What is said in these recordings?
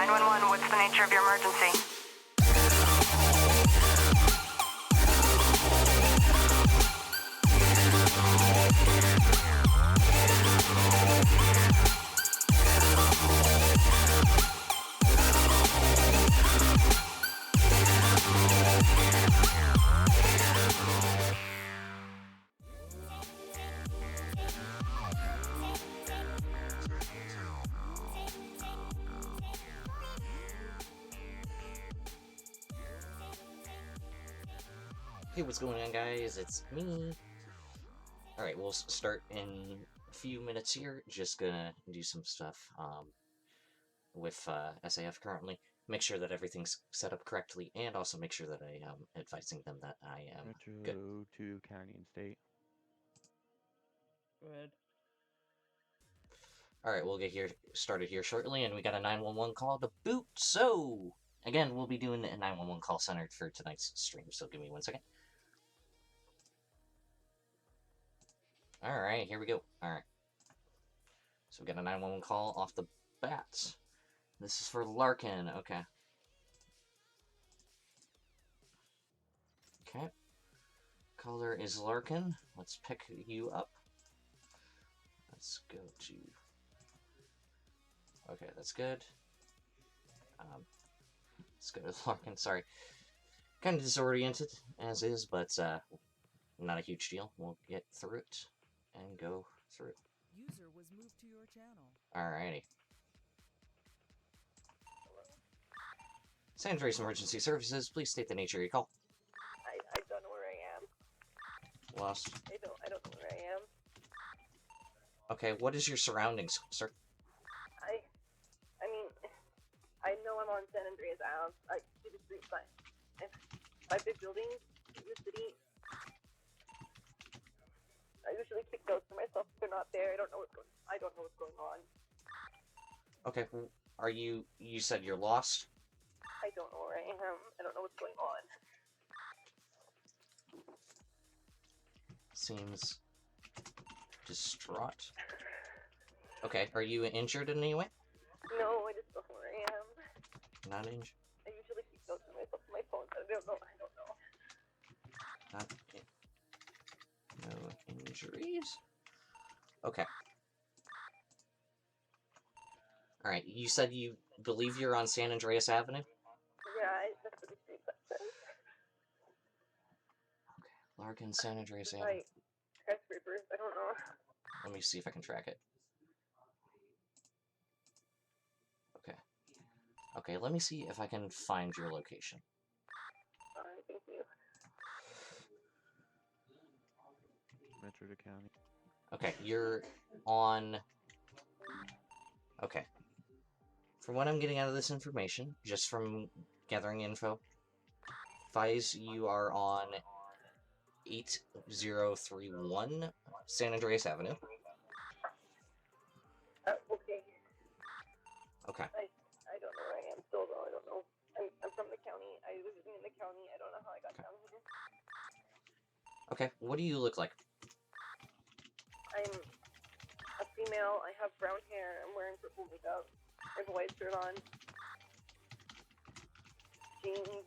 911, what's the nature of your emergency? Hey, what's going on, guys? It's me. Alright, we'll start in a few minutes here. Just gonna do some stuff with SAF currently. Make sure that everything's set up correctly, and also make sure that I am advising them that I am good. Metro to county and state. Go ahead. Alright, we'll get started here shortly, and we got a 911 call to boot. So, again, we'll be doing a 911 call centered for tonight's stream, so give me 1 second. Alright, here we go. Alright. So we got a 911 call off the bat. This is for Larkin. Okay. Okay. Caller is Larkin. Let's pick you up. Let's go to... Okay, that's good. Let's go to Larkin. Sorry. Kind of disoriented, as is, but not a huge deal. We'll get through it and go through it. User was moved to your channel. Alrighty. San Andreas Emergency Services, please state the nature of your call. I don't know where I am. Lost. I don't know where I am. Okay, what is your surroundings, sir? I mean, I know I'm on San Andreas Ave. I see the street sign. By big buildings in the city. I usually keep notes for myself if they're not there. I don't know what's going on. Okay, are you said you're lost? I don't know where I am. I don't know what's going on. Seems distraught. Okay, are you injured in any way? No, I just don't know where I am. Not injured. I usually keep notes for myself on my phone, but I don't know. Not no injuries. Okay. All right. You said you believe you're on San Andreas Avenue. Yeah, that's what the street sign says. Okay. Larkin, San Andreas Avenue. Right. Skyscrapers. I don't know. Let me see if I can track it. Okay. Okay. Let me see if I can find your location. Thank you. Metro to county. Okay, you're on... Okay. From what I'm getting out of this information, just from gathering info, Fies, you are on 8031 San Andreas Avenue. Okay. Okay. I don't know where I am still, though. I don't know. I'm from the county. I was in the county. I don't know how I got down here. Okay, what do you look like? I'm a female. I have brown hair. I'm wearing purple makeup. I have a white shirt on. Jeans,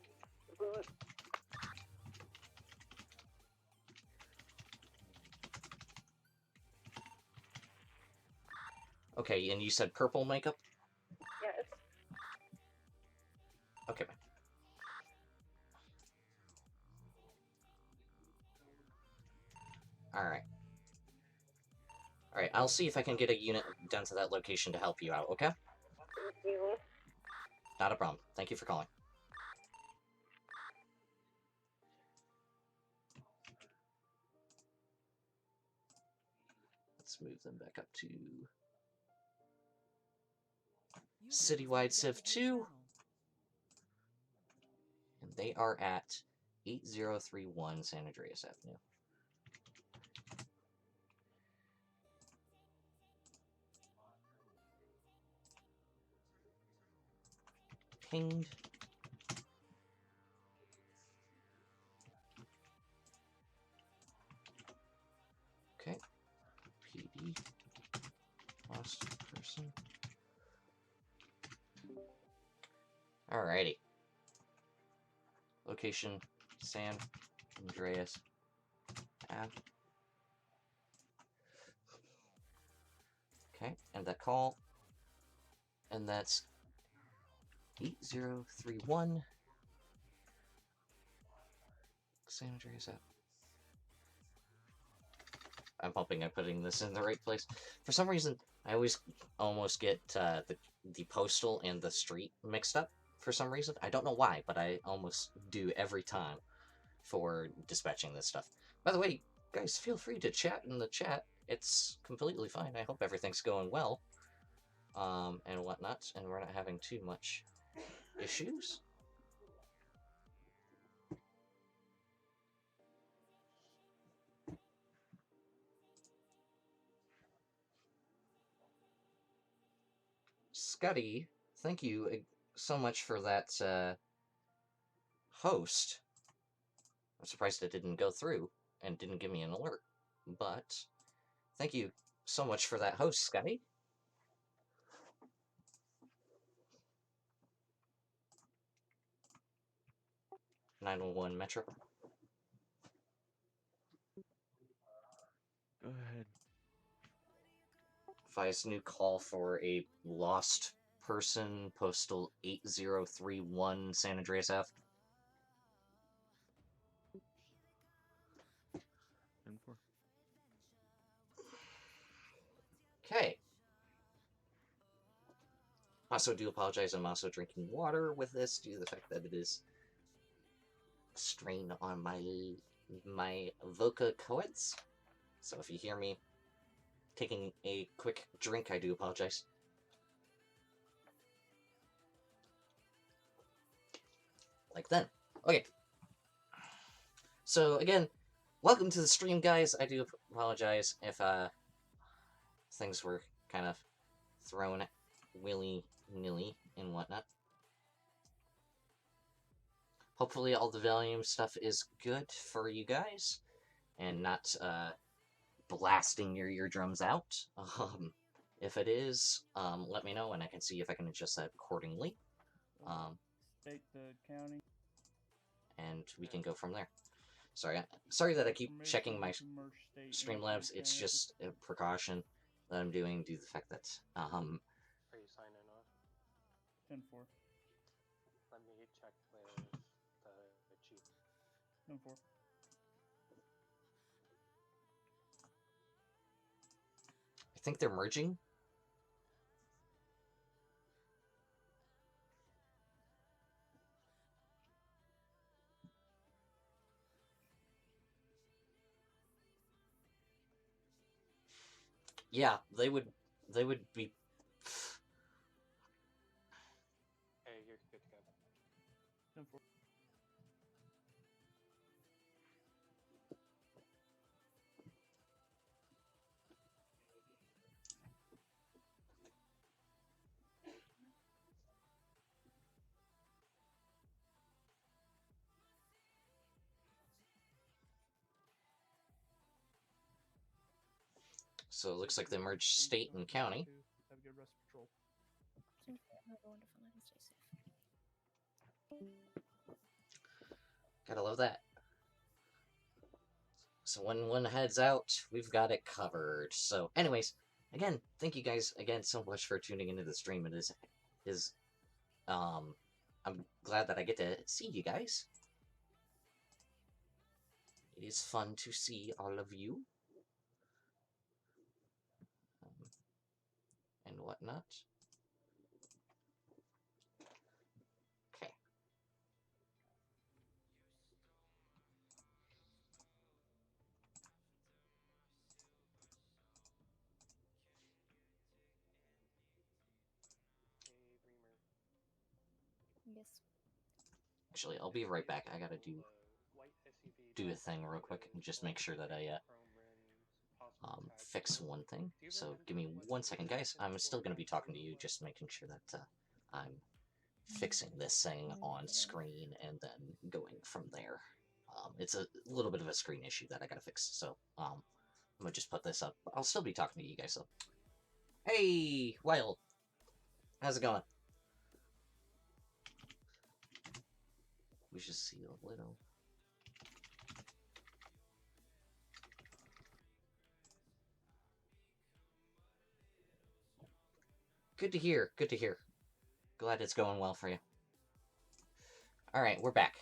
boots. Okay, and you said purple makeup? Yes. Okay. Alright. Alright, I'll see if I can get a unit down to that location to help you out, okay? Thank you. Not a problem. Thank you for calling. Let's move them back up to Citywide Civ 2. And they are at 8031 San Andreas Avenue. Pinged. Okay. PD. Lost person. Alrighty. Location, San Andreas Ave. Okay, and that call. And that's 8031 San Andreas Ave. I'm hoping I'm putting this in the right place. For some reason, I always almost get the postal and the street mixed up for some reason. I don't know why, but I almost do every time for dispatching this stuff. By the way, guys, feel free to chat in the chat. It's completely fine. I hope everything's going well. And whatnot, and we're not having too much issues. Scotty, thank you so much for that host. I'm surprised it didn't go through and didn't give me an alert, but thank you so much for that host, Scotty. (911) Metro. Go ahead. Advise new call for a lost person, postal 8031 San Andreas Ave. 10-4. Okay. Also, do apologize. I'm also drinking water with this due to the fact that it is a strain on my vocal cords. So if you hear me taking a quick drink, I do apologize. Like then. Okay. So again, welcome to the stream, guys. I do apologize if things were kind of thrown willy-nilly and whatnot. Hopefully all the volume stuff is good for you guys and not blasting your eardrums out. If it is, let me know and I can see if I can adjust that accordingly. State the county. And we can go from there. Sorry that I keep checking my Streamlabs. It's just a precaution that I'm doing due to the fact that Are you signing off? 10-4. Let me check with the chief. 10-4. I think they're merging. Yeah, they would be. Hey, you're good to go. 10-4. So it looks like they merged state and county. Have a good rest of patrol. Have a wonderful night and stay safe. Gotta love that. So when one heads out, we've got it covered. So anyways, again, thank you guys again so much for tuning into the stream. It is I'm glad that I get to see you guys. It is fun to see all of you. And whatnot. Okay. Yes. Actually, I'll be right back. I gotta do a thing real quick and just make sure that I fix one thing. So give me 1 second, guys. I'm still gonna be talking to you, just making sure that I'm fixing this thing on screen and then going from there. It's a little bit of a screen issue that I gotta fix. So I'm gonna just put this up. I'll still be talking to you guys though. Hey, Wild, how's it going? we should see a little. Good to hear. Good to hear. Glad it's going well for you. Alright, we're back.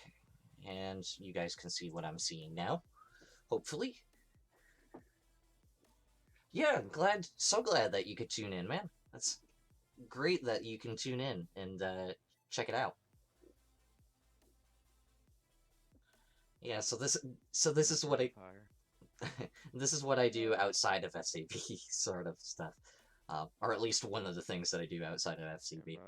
And you guys can see what I'm seeing now. Hopefully. Yeah, so glad that you could tune in, man. That's great that you can tune in and check it out. Yeah, so this is what I this is what I do outside of FCB, sort of stuff, or at least one of the things that I do outside of FCB,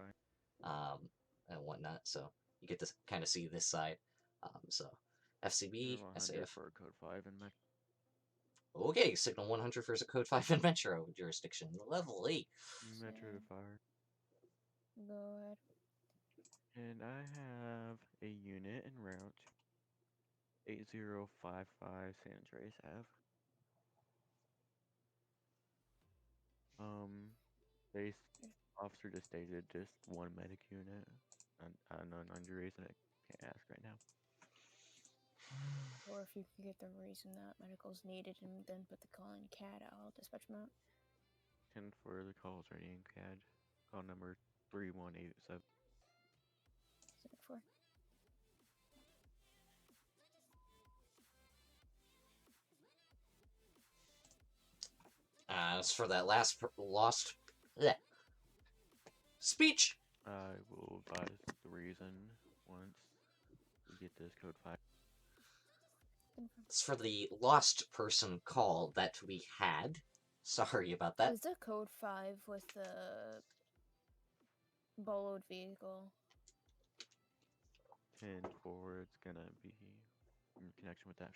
and whatnot. So you get to kind of see this side. So FCB, SAF. For code 5 and Metro. Okay, signal 100 for code 5 in Metro jurisdiction, level 8. Metro to fire. Go ahead. And I have a unit en route. 8055 San Andreas Ave. Base officer just stated just one medic unit. I don't know the reason, I can't ask right now. Or if you can get the reason that medical's needed and then put the call in CAD, I'll dispatch them out. 10 for the calls ready in CAD. Call number 3187. 4. As for that lost bleh, speech. I will advise the reason once we get this code 5. It's for the lost person call that we had. Sorry about that. Is the code 5 with the boloed vehicle? 10 forward, it's gonna be in connection with that.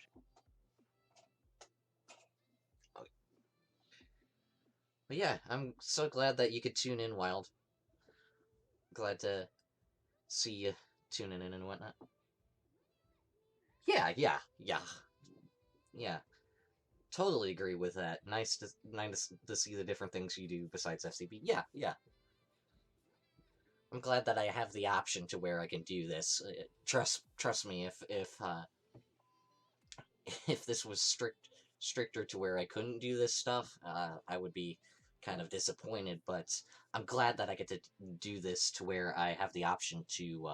But yeah, I'm so glad that you could tune in, Wild. Glad to see you tuning in and whatnot. Yeah. Totally agree with that. Nice to see the different things you do besides FCB. Yeah. I'm glad that I have the option to where I can do this. Trust me, if this was stricter to where I couldn't do this stuff, I would be kind of disappointed, but I'm glad that I get to do this to where I have the option to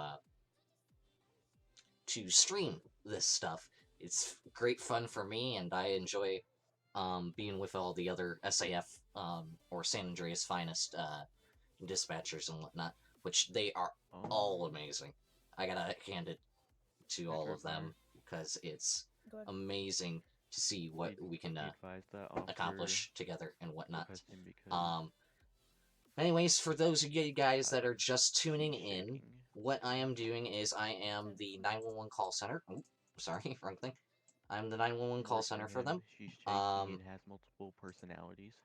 stream this stuff. It's great fun for me, and I enjoy being with all the other SAF or San Andreas Finest dispatchers and whatnot, which they are all amazing. I gotta hand it to all of them because it's amazing to see what we can accomplish together and whatnot. Anyways, for those of you guys that are just tuning in, what I am doing is I am the 911 call center. Oh, sorry, wrong thing. I'm the 911 call center for them. She's shaky and has multiple personalities.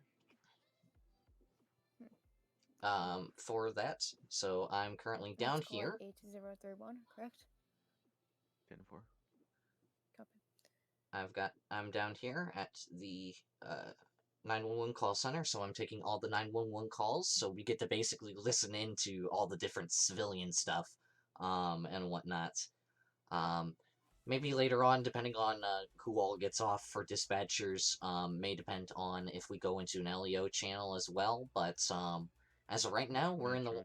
For that, so I'm currently down here. 8031, correct? 10-4. Copy. I'm down here at the 911 call center, so I'm taking all the 911 calls, so we get to basically listen into all the different civilian stuff, and whatnot. Maybe later on, depending on who all gets off for dispatchers, may depend on if we go into an LEO channel as well, but, as of right now, we're in the... 10-7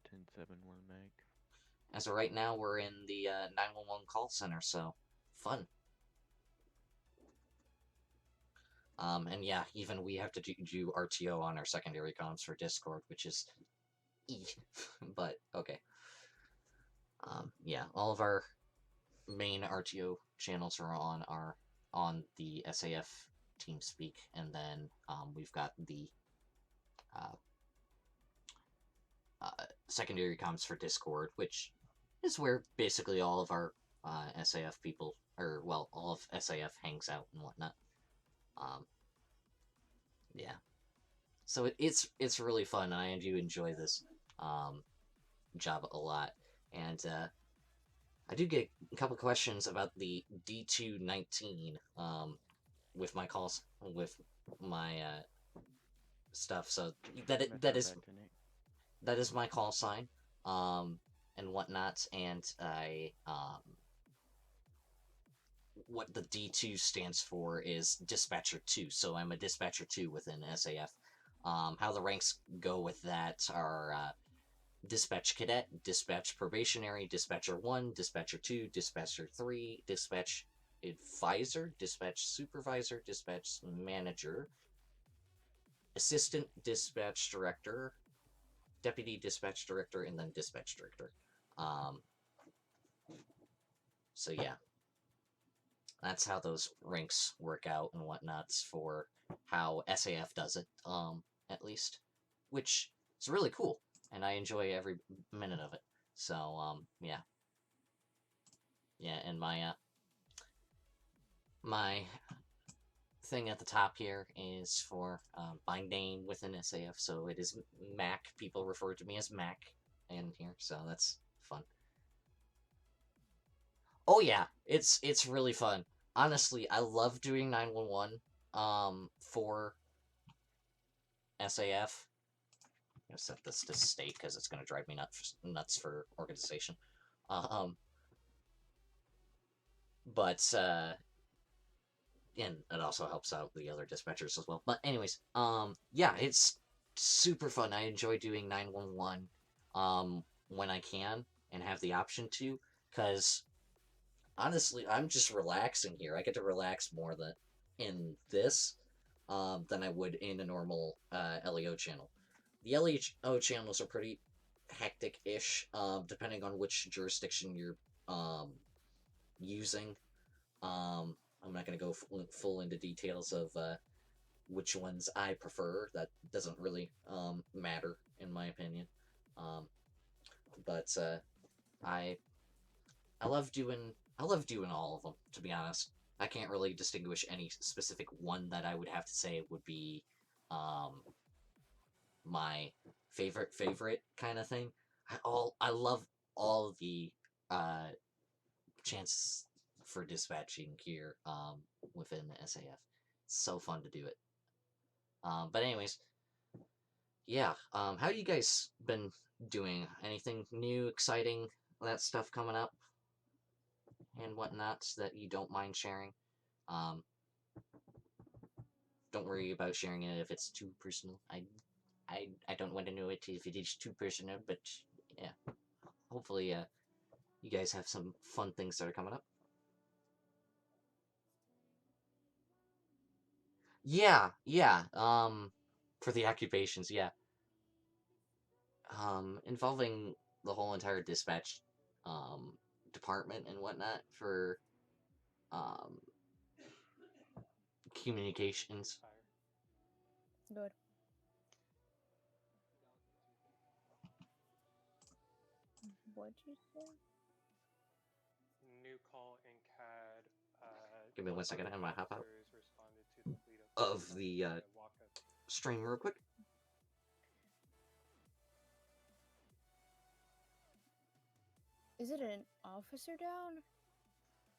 meg. As of right now, we're in the 911 call center, so fun. And yeah, even we have to do RTO on our secondary comms for Discord, which is but okay. Yeah, all of our main RTO channels are on the SAF TeamSpeak, and then we've got the secondary comms for Discord, which is where basically all of our SAF people, or well, all of SAF hangs out and whatnot. Yeah. So it's really fun, and I do enjoy this job a lot. And I do get a couple questions about the D219 with my calls, with my stuff. So that is my call sign and whatnot. And I what the D2 stands for is Dispatcher 2, so I'm a Dispatcher 2 within SAF. How the ranks go with that are Dispatch Cadet, Dispatch Probationary, Dispatcher 1, Dispatcher 2, Dispatcher 3, Dispatch Advisor, Dispatch Supervisor, Dispatch Manager, Assistant Dispatch Director, Deputy Dispatch Director, and then Dispatch Director. So yeah, that's how those ranks work out and whatnots for how SAF does it, at least, which is really cool, and I enjoy every minute of it. So, yeah. Yeah, and my thing at the top here is for my name within SAF, so it is Mac. People refer to me as Mac in here, so that's fun. Oh yeah, it's really fun. Honestly, I love doing 911 for SAF. I'm gonna set this to state because it's gonna drive me nuts for organization. But and it also helps out the other dispatchers as well. But anyways, yeah, it's super fun. I enjoy doing 911 when I can and have the option to, because honestly, I'm just relaxing here. I get to relax more than in this than I would in a normal LEO channel. The LEO channels are pretty hectic-ish, depending on which jurisdiction you're using. I'm not going to go full into details of which ones I prefer. That doesn't really matter, in my opinion. But I love doing all of them, to be honest. I can't really distinguish any specific one that I would have to say would be my favorite kind of thing. I love all the chances for dispatching here within the SAF. It's so fun to do it. But anyways, yeah. How you guys been doing? Anything new, exciting, that stuff coming up and whatnot that you don't mind sharing? Don't worry about sharing it if it's too personal. I don't want to know it if it is too personal, but yeah. Hopefully, you guys have some fun things that are coming up. Yeah, yeah. For the occupations, yeah. Involving the whole entire dispatch, department and whatnot for, communications. Good. What'd you say? New call in CAD. Give me 1 second, I'm gonna hop out Responded to the fleet of the stream real quick. Is it an officer down?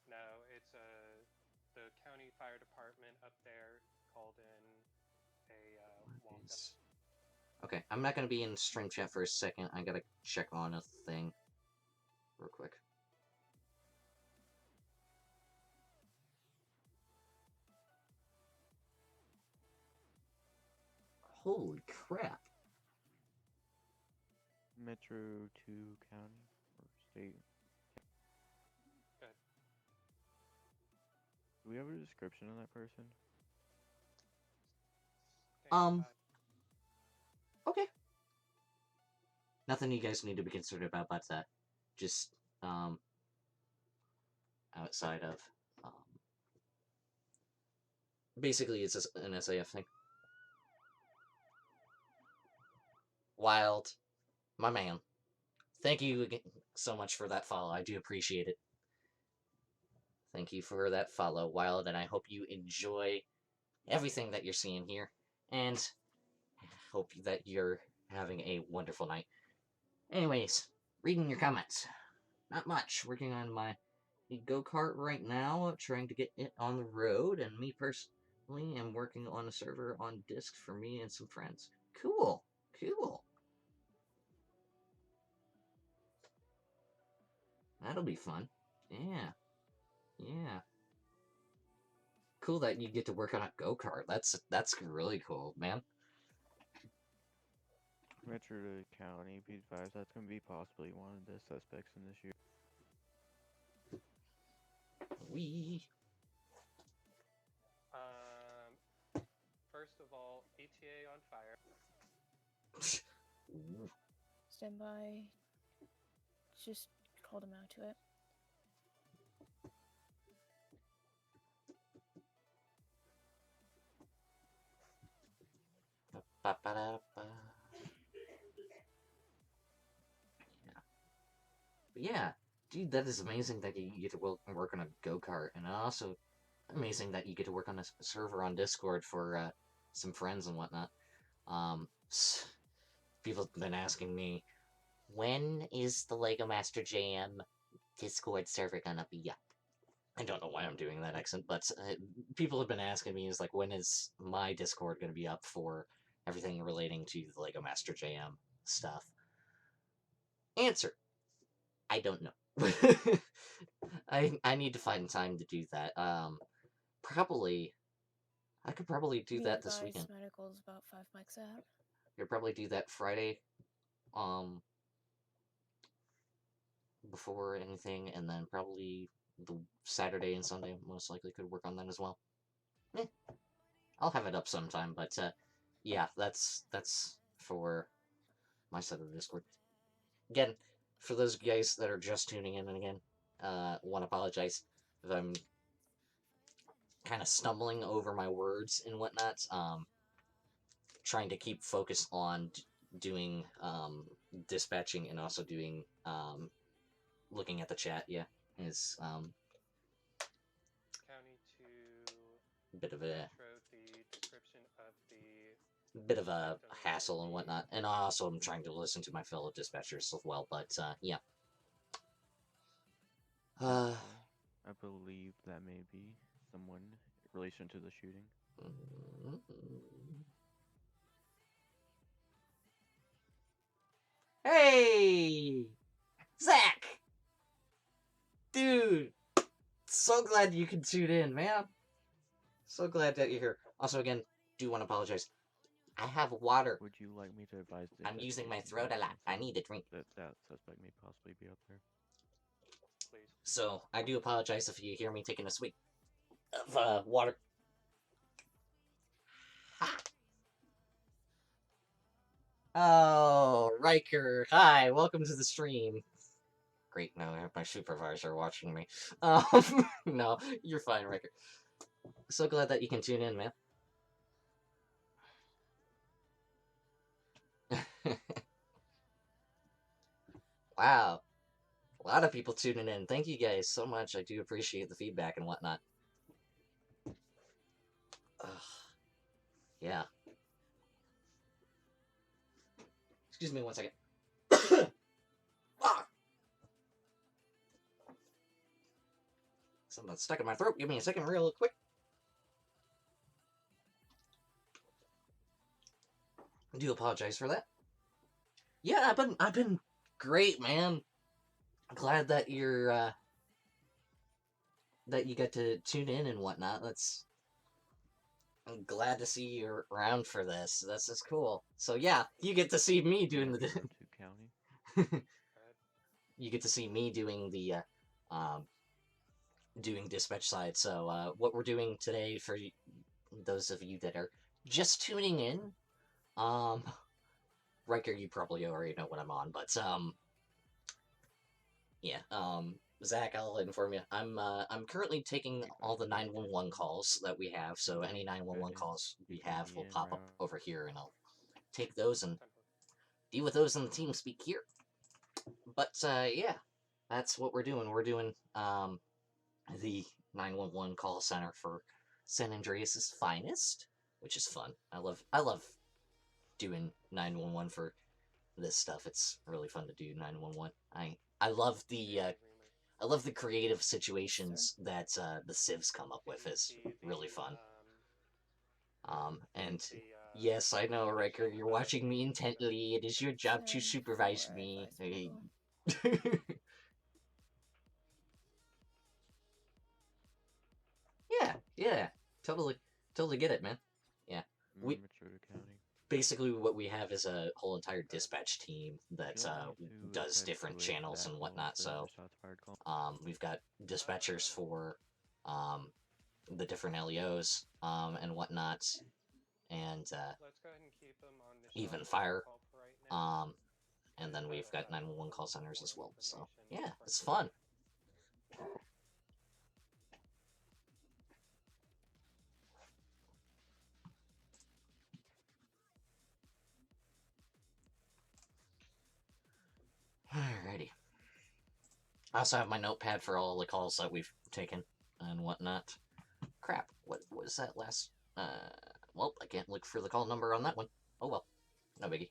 No, it's the county fire department up there called in a walk-up. Okay, I'm not gonna be in stream chat for a second. I gotta check on a thing real quick. Holy crap. Metro 2 county or state? Good. Do we have a description of that person? Okay. Nothing you guys need to be concerned about, but just outside of basically it's an SAF thing. Wild, my man. Thank you again so much for that follow. I do appreciate it. Thank you for that follow, Wild, and I hope you enjoy everything that you're seeing here, and hope that you're having a wonderful night. Anyways, reading your comments. Not much. Working on my go-kart right now, trying to get it on the road, and me personally am working on a server on disk for me and some friends. Cool. Cool. That'll be fun. Yeah. Yeah. cool that you get to work on a go-kart. That's really cool, man. Metro to County, P5, that's going to be possibly one of the suspects in this year. We. First of all, ETA on fire. Stand by. Just called him out to it. Ba-ba-da-ba. Yeah, dude, that is amazing that you get to work on a go-kart, and also amazing that you get to work on a server on Discord for some friends and whatnot. People have been asking me, when is the Lego Master JM Discord server gonna be up? I don't know why I'm doing that accent, but people have been asking me, is like, when is my Discord gonna be up for everything relating to the Lego Master JM stuff? Answer: I don't know. I need to find time to do that. Probably I could probably do that this weekend. Medical's about 5 mics out. I could probably do that Friday, before anything, and then probably the Saturday and Sunday most likely could work on that as well. I'll have it up sometime, but yeah, that's for my side of the Discord. Again, for those guys that are just tuning in, and again, want to apologize if I'm kind of stumbling over my words and whatnot. Trying to keep focus on doing dispatching and also doing looking at the chat. Yeah, is County to bit of a Metro, the description of the bit of a hassle and whatnot, and I also am trying to listen to my fellow dispatchers as well. But yeah. I believe that may be someone in relation to the shooting. Hey, Zach, dude, so glad you can tune in, man. So glad that you're here. Also, again, do want to apologize. I have water. Would you like me to advise the I'm using my investigation throat a lot. I officer need a drink. that suspect may possibly be up there? please. So, I do apologize if you hear me taking a swig of water. Ha! Oh, Riker. Hi, welcome to the stream. Great, now I have my supervisor watching me. No, you're fine, Riker. So glad that you can tune in, man. Wow. A lot of people tuning in. Thank you guys so much. I do appreciate the feedback and whatnot. Yeah. Excuse me one second. Ah! Something stuck in my throat. Give me a second real quick. I do apologize for that. Yeah, I've been great, man. I'm glad that you're that you got to tune in and whatnot. I'm glad to see you around for this. This is cool. So yeah, you get to see me doing the County. you get to see me doing the doing dispatch side. So what we're doing today, for those of you that are just tuning in, Riker, you probably already know what I'm on, but yeah, Zach, I'll inform you. I'm currently taking all the 911 calls that we have, so any 911 calls we have will pop up over here, and I'll take those and deal with those in the team speak here. But yeah, that's what we're doing. We're doing the 911 call center for San Andreas Finest, which is fun. I love doing 911 for this stuff. It's really fun to do 911. I love the creative situations that the civs come up with. It's really fun. And yes, I know, Riker, you're watching me intently. It is your job to supervise me. Yeah, totally get it, man. Yeah. We Mature County. basically what we have is a whole entire dispatch team that Do you want me to does different effectuate channels that and call whatnot. for So the shots fired call? we've got dispatchers for the different LEOs and whatnot, and Let's go ahead and keep them on the even shots fire. call for right now. And then we've got 911 call centers as well. So yeah, it's Information fun. Alrighty. I also have my notepad for all the calls that we've taken and whatnot. Crap, what was that last? Well, I can't look for the call number on that one. Oh well, no biggie.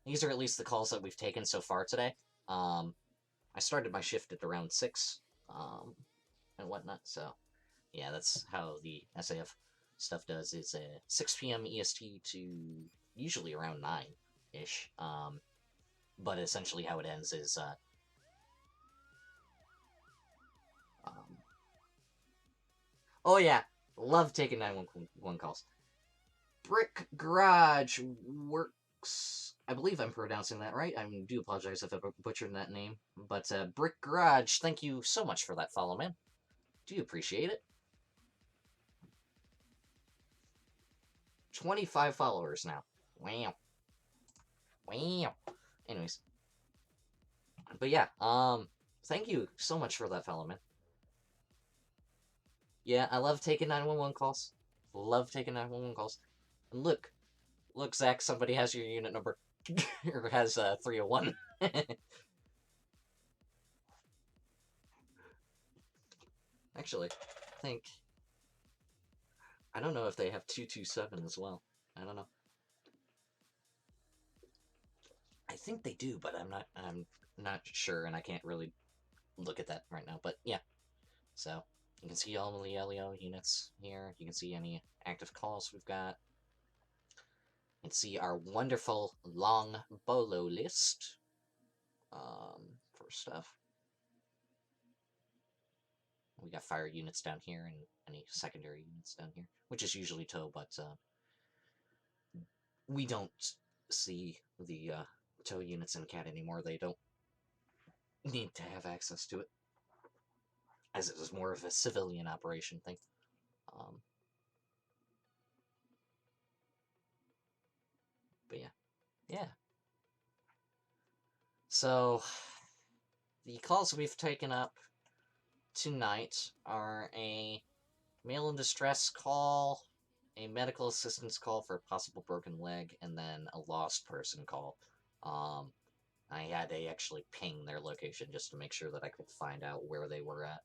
These are at least the calls that we've taken so far today. I started my shift at around 6, and whatnot, so yeah, that's how the SAF stuff does. It's 6 p.m. EST to usually around 9-ish. But essentially how it ends is oh yeah, love taking 911 calls. Brick Garage Works. I believe I'm pronouncing that right. I do apologize if I butchered that name. But Brick Garage, thank you so much for that follow, man. Do you appreciate it? 25 followers now. Wow. Wow. Anyways. But yeah, thank you so much for that follow, man. Yeah, I love taking 911 calls. Love taking 911 calls. And look, Zach, somebody has your unit number. Or has 301. Actually, I don't know if they have 227 as well. I don't know. I think they do, but I'm not sure, and I can't really look at that right now. But yeah, so you can see all the LEO units here. You can see any active calls we've got. You can see our wonderful long bolo list for stuff. We got fire units down here and any secondary units down here, which is usually tow, but we don't see the tow units in CAT anymore. They don't need to have access to it, as it is more of a civilian operation thing. But yeah. So the calls we've taken up tonight are a mail in distress call, a medical assistance call for a possible broken leg, and then a lost person call. I had to actually ping their location just to make sure that I could find out where they were at,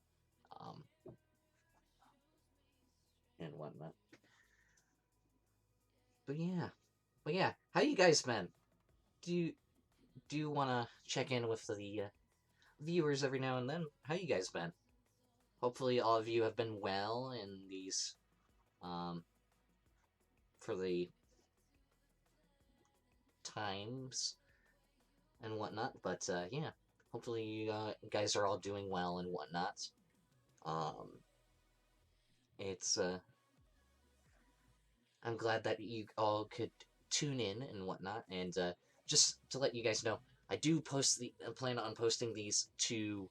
and whatnot. But yeah, how you guys been? Do you want to check in with the viewers every now and then? How you guys been? Hopefully all of you have been well in these, for the times and whatnot, but yeah, hopefully you guys are all doing well and whatnot. It's I'm glad that you all could tune in and whatnot, and just to let you guys know, I do plan on posting these to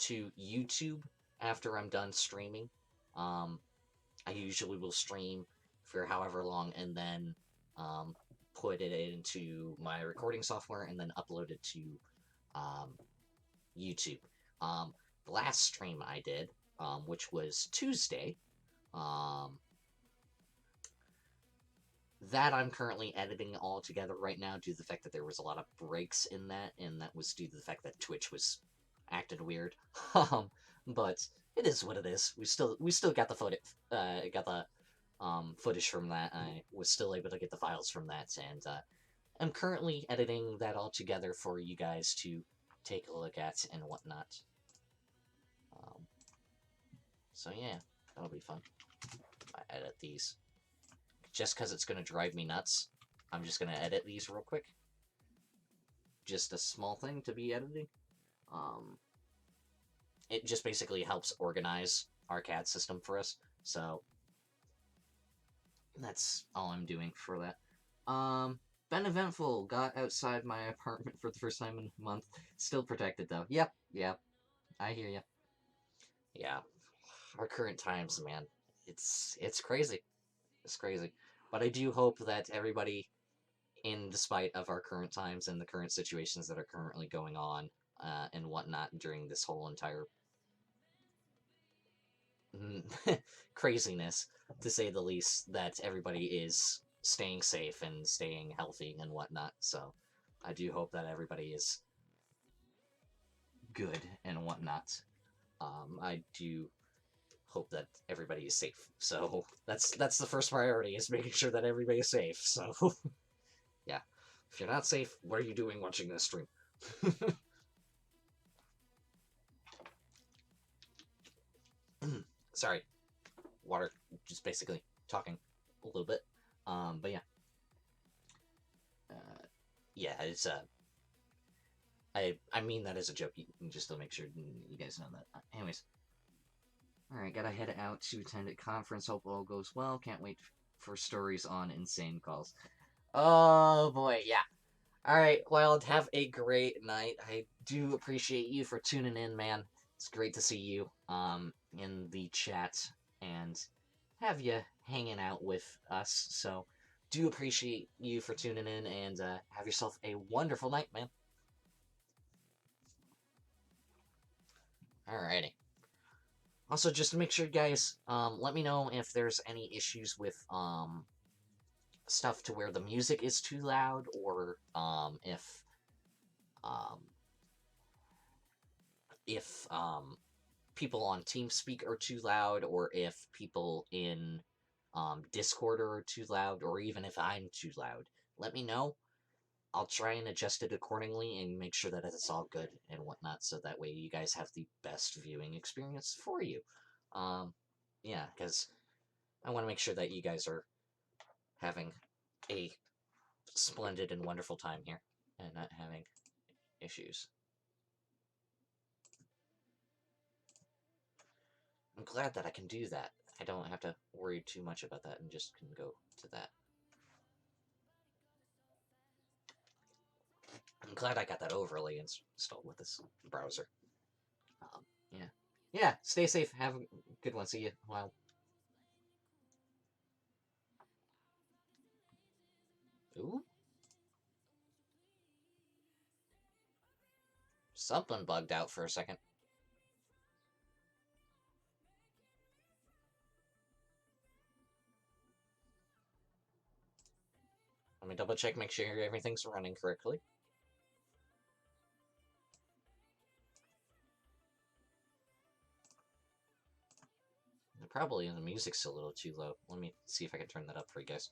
YouTube after I'm done streaming. I usually will stream for however long and then put it into my recording software and then upload it to YouTube. The last stream I did, which was Tuesday, that I'm currently editing all together right now due to the fact that there was a lot of breaks in that, and that was due to the fact that Twitch was acting weird. But it is what it is. We still got the footage, footage from that. I was still able to get the files from that, and I'm currently editing that all together for you guys to take a look at and whatnot. So yeah, that'll be fun. I edit these. Just because it's going to drive me nuts, I'm just going to edit these real quick. Just a small thing to be editing. It just basically helps organize our CAD system for us. So that's all I'm doing for that. Been eventful. Got outside my apartment for the first time in a month. Still protected though. Yep, I hear ya. Yeah, our current times, man. It's crazy. It's crazy. But I do hope that everybody, in despite of our current times and the current situations that are currently going on and whatnot during this whole entire craziness, to say the least, that everybody is staying safe and staying healthy and whatnot. So I do hope that everybody is good and whatnot. I do hope that everybody is safe. So that's the first priority, is making sure that everybody is safe. So yeah, if you're not safe, what are you doing watching this stream? Sorry, water, just basically talking a little bit. But yeah, yeah, it's I mean that as a joke, just to make sure you guys know that. Anyways, all right, gotta head out to attend a conference. Hope all goes well. Can't wait for stories on insane calls. Oh boy, yeah. All right, well, have a great night. I do appreciate you for tuning in, man. It's great to see you in the chat and have you hanging out with us. So do appreciate you for tuning in, and have yourself a wonderful night, man. Alrighty. Also, just to make sure, guys, let me know if there's any issues with stuff to where the music is too loud, or if people on TeamSpeak are too loud, or if people in Discord are too loud, or even if I'm too loud. Let me know. I'll try and adjust it accordingly and make sure that it's all good and whatnot, so that way you guys have the best viewing experience for you. Yeah, because I want to make sure that you guys are having a splendid and wonderful time here and not having issues. I'm glad that I can do that. I don't have to worry too much about that and just can go to that. I'm glad I got that overlay installed with this browser. Yeah. Yeah, stay safe. Have a good one. See you. Wow. Ooh. Something bugged out for a second. Let me double check, make sure everything's running correctly. Probably the music's a little too low. Let me see if I can turn that up for you guys.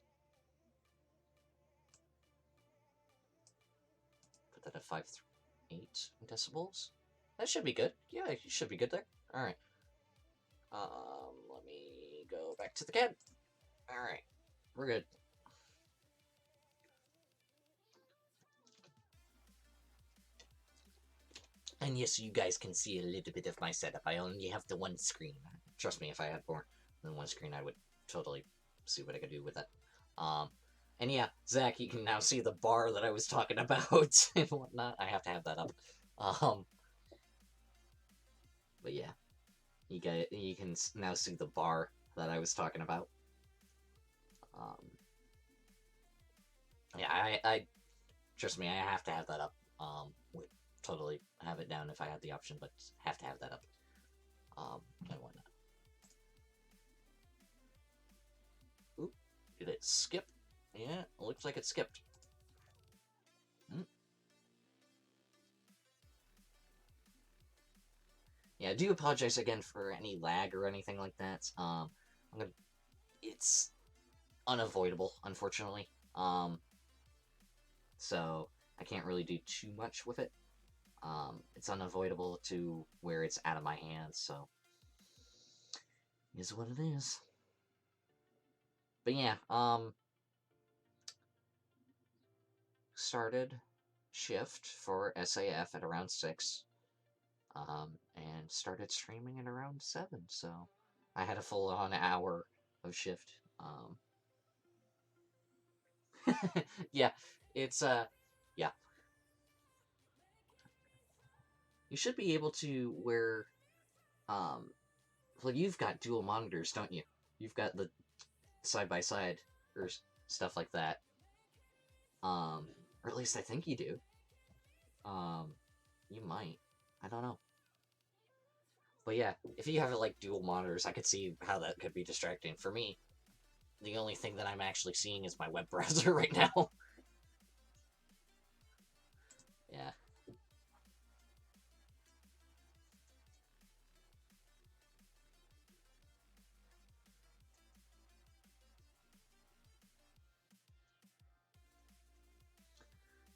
Put that at 5.8 decibels. That should be good. Yeah, you should be good there. Alright. Let me go back to the CAD. Alright. We're good. And yes, you guys can see a little bit of my setup. I only have the one screen. Trust me, if I had more than one screen, I would totally see what I could do with it. And yeah, Zach, you can now see the bar that I was talking about and whatnot. I have to have that up. But yeah, you can now see the bar that I was talking about. Yeah, I trust me, I have to have that up. Would totally have it down if I had the option, but have to have that up. And whatnot. Oop, did it skip? Yeah, it looks like it skipped. Yeah, I do apologize again for any lag or anything like that. It's unavoidable, unfortunately. So I can't really do too much with it. It's unavoidable to where it's out of my hands, so it is what it is. But yeah, started shift for SAF at around 6, and started streaming at around 7, so I had a full-on hour of shift. Yeah, it's yeah. You should be able to wear, well, you've got dual monitors, don't you? You've got the side-by-side or stuff like that. Or at least I think you do. You might. I don't know. But yeah, if you have like dual monitors, I could see how that could be distracting. For me, the only thing that I'm actually seeing is my web browser right now. Yeah.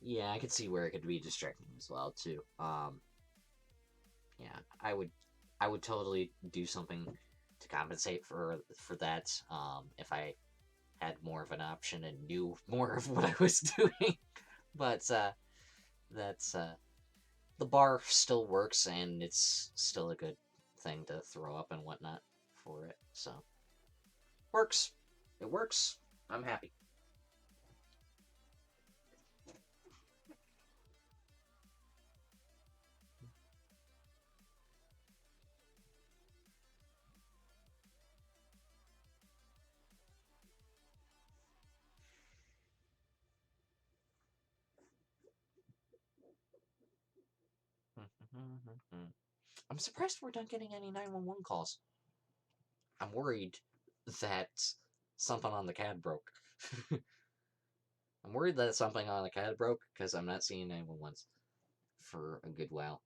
Yeah, I could see where it could be distracting as well too. Yeah, I would totally do something to compensate for that. If I had more of an option and knew more of what I was doing. But that's the bar still works, and it's still a good thing to throw up and whatnot for it. So works. It works. I'm happy. I'm surprised we're not getting any 911 calls. I'm worried that something on the CAD broke. I'm worried that something on the CAD broke because I'm not seeing 911s for a good while.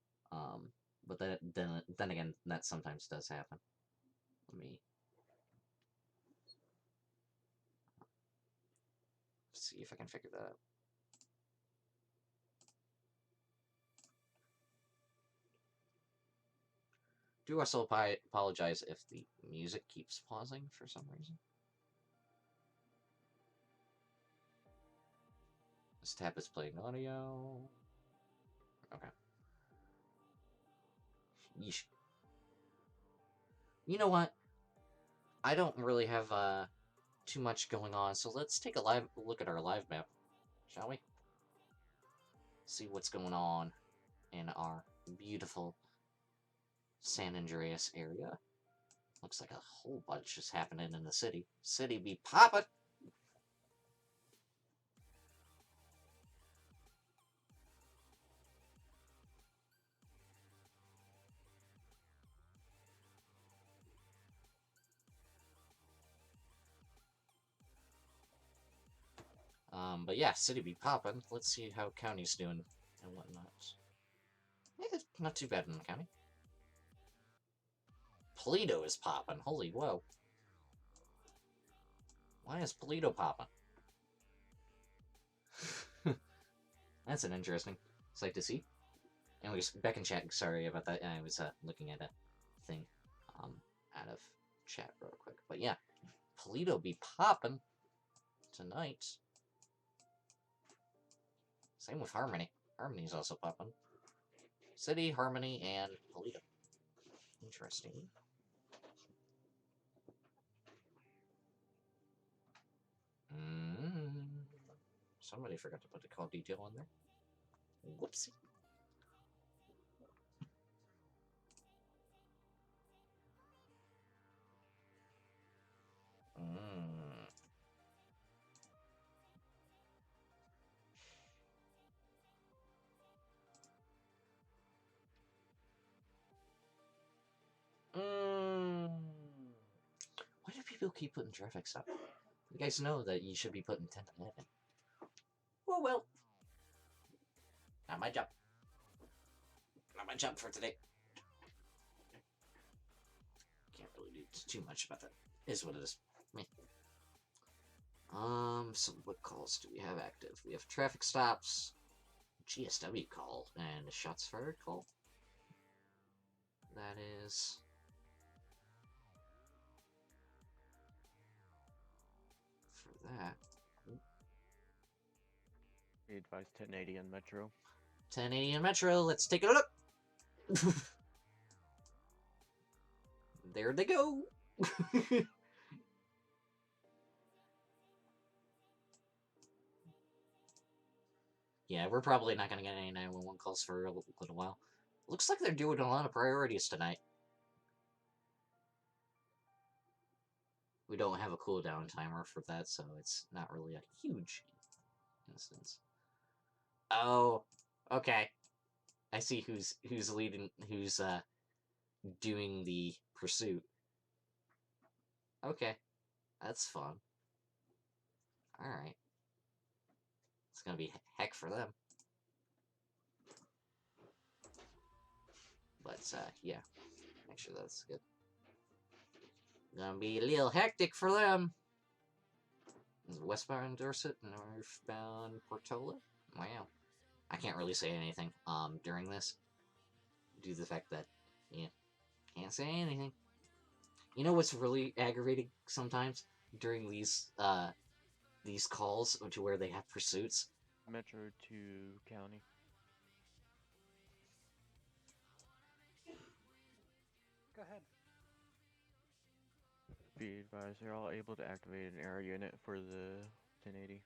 But then again, that sometimes does happen. Let me see if I can figure that out. Do also apologize if the music keeps pausing for some reason. This tab is playing audio. Okay. Yeesh. You know what? I don't really have too much going on, so let's take a look at our live map, shall we? See what's going on in our beautiful San Andreas area. Looks like a whole bunch is happening in the city. City be poppin'! But yeah, city be poppin'. Let's see how county's doing and whatnot. Yeah, not too bad in the county. Polito is poppin'. Holy whoa. Why is Polito poppin'? That's an interesting sight to see. Anyways, back in chat. Sorry about that. I was looking at a thing out of chat real quick. But yeah, Polito be poppin' tonight. Same with Harmony. Harmony's also poppin'. City, Harmony, and Polito. Interesting. Somebody forgot to put the call detail on there. Whoopsie. Why do people keep putting traffic stop? You guys know that you should be putting 10 to 11. Oh well. Not my job. Not my job for today. Can't really do too much about that. Is what it is. Me. So what calls do we have active? We have traffic stops, GSW call, and a shots fired call. That is for that. We advised 1080 on Metro. 1080 on Metro. Let's take a look. There they go. Yeah, we're probably not gonna get any 911 calls for a little while. Looks like they're doing a lot of priorities tonight. We don't have a cooldown timer for that, so it's not really a huge instance. Oh, okay. I see who's leading, who's doing the pursuit. Okay, that's fun. All right, it's gonna be heck for them. But yeah, make sure that's good. Gonna be a little hectic for them. Is it westbound Dorset, northbound Portola? Wow. I can't really say anything during this, due to the fact that, yeah, can't say anything. You know what's really aggravating sometimes during these calls to where they have pursuits? Metro to county. Go ahead. Be advised, they're all able to activate an air unit for the 1080.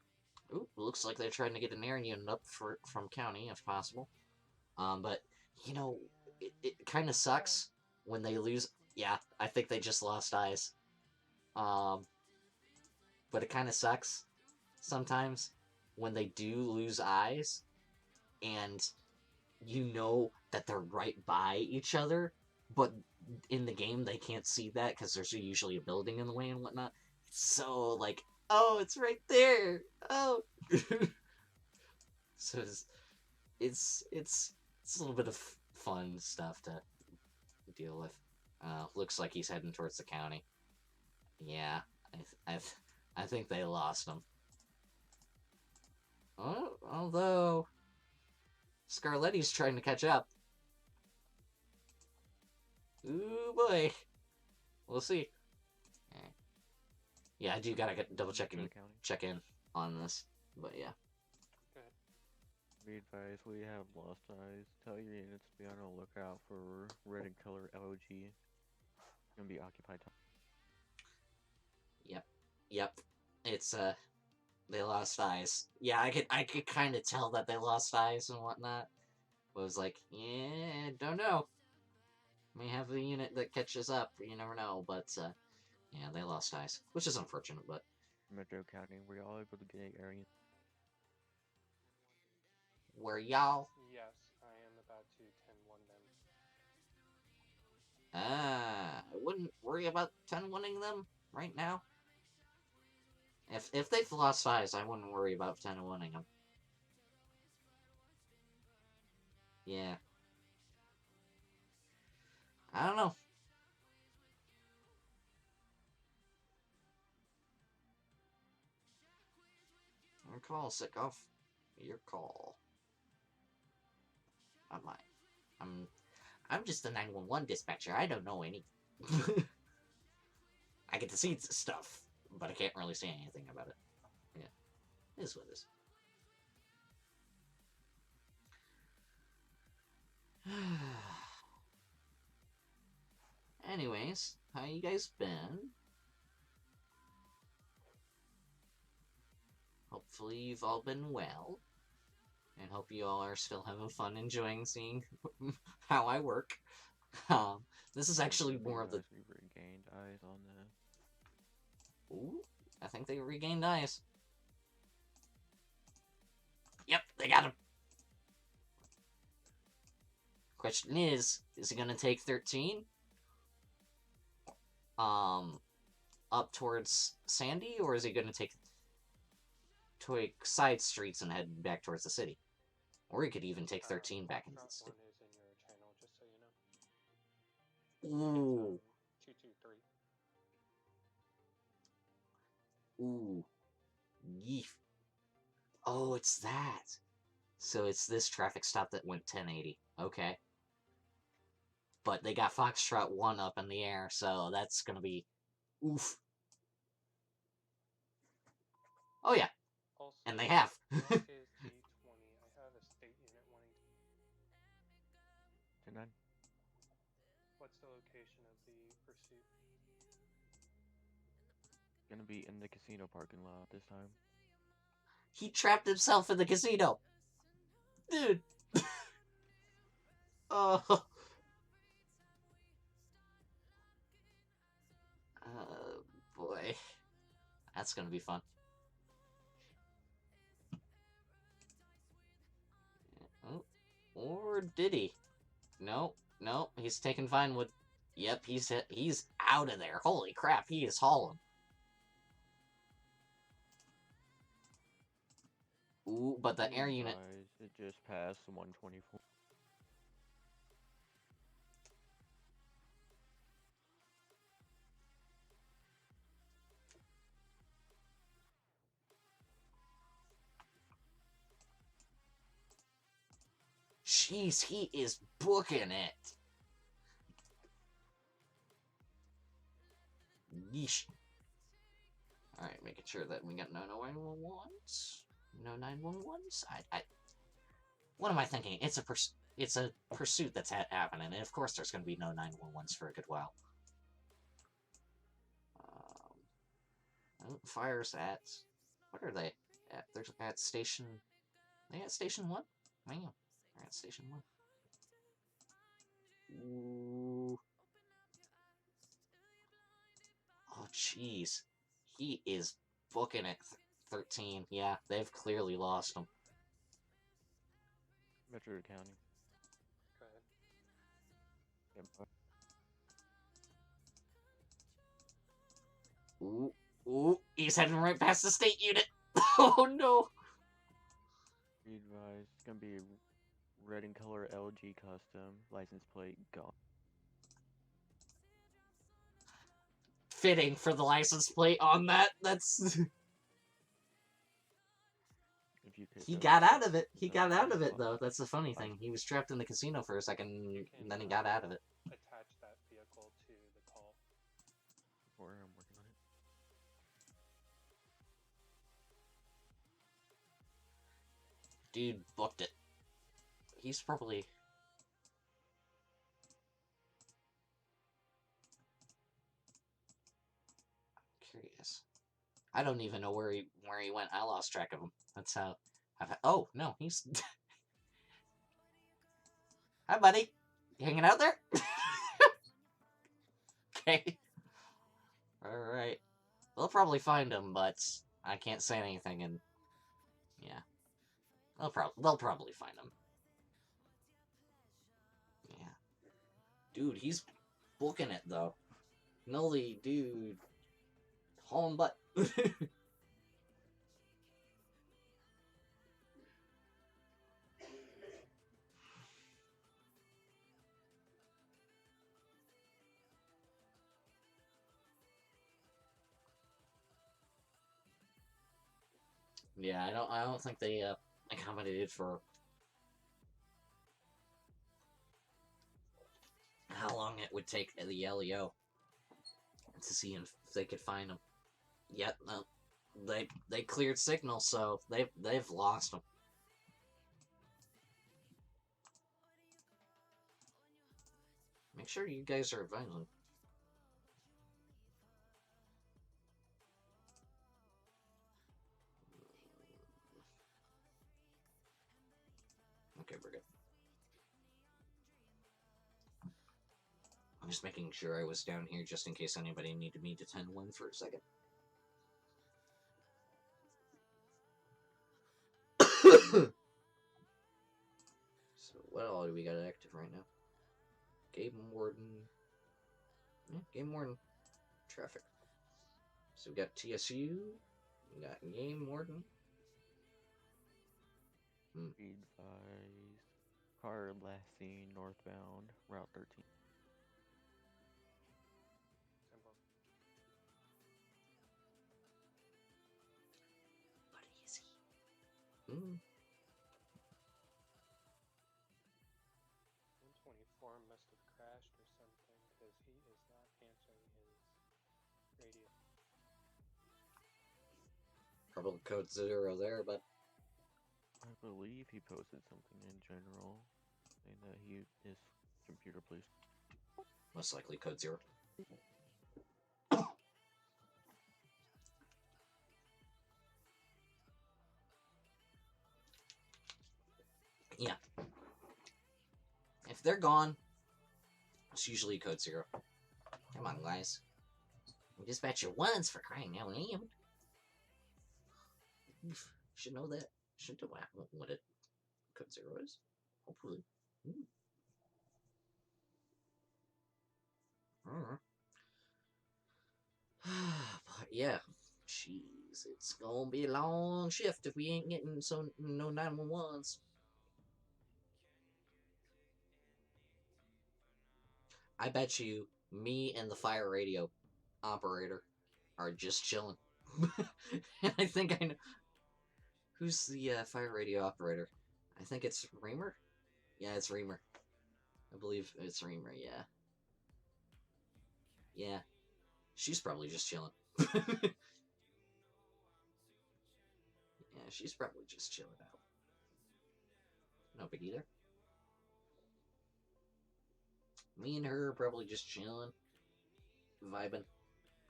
Ooh, looks like they're trying to get an air unit up from county if possible. But you know, it kind of sucks when they lose. Yeah, I think they just lost eyes. But it kind of sucks sometimes when they do lose eyes, and you know that they're right by each other, but in the game they can't see that because there's usually a building in the way and whatnot. So like, oh, it's right there. Oh, so it's a little bit of fun stuff to deal with. Looks like he's heading towards the county. Yeah, I think they lost him. Oh, although Scarletti's trying to catch up. Ooh boy, we'll see. Yeah, I do gotta double check in on this, but yeah. Go ahead. Be advised, we have lost eyes. Tell your units to be on the lookout for red and color LOG. Gonna be occupied time. Yep. It's they lost eyes. Yeah, I could kind of tell that they lost eyes and whatnot. But it was like, yeah, don't know. May have a unit that catches up. You never know. But yeah, they lost eyes, which is unfortunate. But Metro County, we're all able to get an area. where y'all? Yes, I am about to 10-1 them. I wouldn't worry about 10-1ing them right now. If they've lost eyes, I wouldn't worry about 10-1ing them. Yeah. I don't know. Your call, Sickoff. Your call. Not mine. I'm just a 911 dispatcher. I don't know any. I get to see stuff, but I can't really say anything about it. Yeah. It is what it is. Anyways, how you guys been? Hopefully you've all been well. And hope you all are still having fun enjoying seeing how I work. This is actually more of the... We regained eyes on the... Ooh, I think they regained eyes. Yep, they got him. Question is he gonna take 13? Up towards Sandy, or is he gonna take side streets and head back towards the city? Or he could even take 13 back into the city. One is in your channel, just so you know. Ooh. It's, 223. Ooh. Yeef. Oh, it's that. So it's this traffic stop that went 1080. Okay. But they got Foxtrot 1 up in the air, so that's gonna be... Oof. Oh, yeah. Also, And they have. Mark is 820. I have a state unit wanting to... 10-9. What's the location of the pursuit? gonna be in the casino parking lot this time. He trapped himself in the casino. Dude. Oh. Boy. That's gonna be fun. Oh. Or did he? No, no, he's taking Vinewood. Yep, he's out of there. Holy crap, he is hauling. Ooh, but the air unit... It just passed 124. Jeez, he is booking it. Yeesh. Alright, making sure that we got no 911s. No 911s? What am I thinking? It's a pursuit that's happening, and of course there's going to be no 911s for a good while. Fires at... What are they at? They're at station... They at station 1? Man, they're at station 1. Ooh. Oh, jeez. He is booking it. 13. Yeah, they've clearly lost him. Metro County. Go ahead. Yep. Ooh, ooh, he's heading right past the state unit. Oh no. Be advised, it's gonna be red and color LG custom, license plate gone. Fitting for the license plate on that. That's... If you could, He got out of it. He got out of it, though. That's the funny thing. He was trapped in the casino for a second, and then he got out of it. Attach that vehicle to the call. I'm working on it. Dude booked it. He's probably... I'm curious. I don't even know where he went. I lost track of him. That's how... Oh, no, he's... Hi, buddy. You hanging out there? Okay. Alright. They'll probably find him, but I can't say anything, and... Yeah. They'll probably find him. Yeah. Dude, he's booking it, though. Nully, dude. Hauling butt. Yeah, I don't think they accommodated for how long it would take the LEO to see if they could find him. Yet, no, they cleared signal, so they've lost him. Make sure you guys are advising. Okay, we're good. I'm just making sure I was down here just in case anybody needed me to tend one for a second. So what all do we got active right now? Game Warden. Yeah, Game Warden. Traffic. So we got TSU. We got Game Warden. Be advised, car last seen northbound, Route 13. Simple. What is he? 124 must have crashed or something because he is not answering his radio. Probably code 0 there, but I believe he posted something in general saying that his computer please. most likely code 0. Yeah. If they're gone, it's usually code 0. Come on, guys. Dispatch your ones for crying out loud. Should know that. Should know what it code 0 is. Hopefully. But yeah. Jeez, it's gonna be a long shift if we ain't getting no 911s. I bet you me and the fire radio operator are just chilling. And I think I know. Who's the fire radio operator? I think it's Reamer? Yeah, it's Reamer. I believe it's Reamer, yeah. Yeah. She's probably just chilling. Yeah, she's probably just chilling out. No big either. Me and her are probably just chilling. Vibing.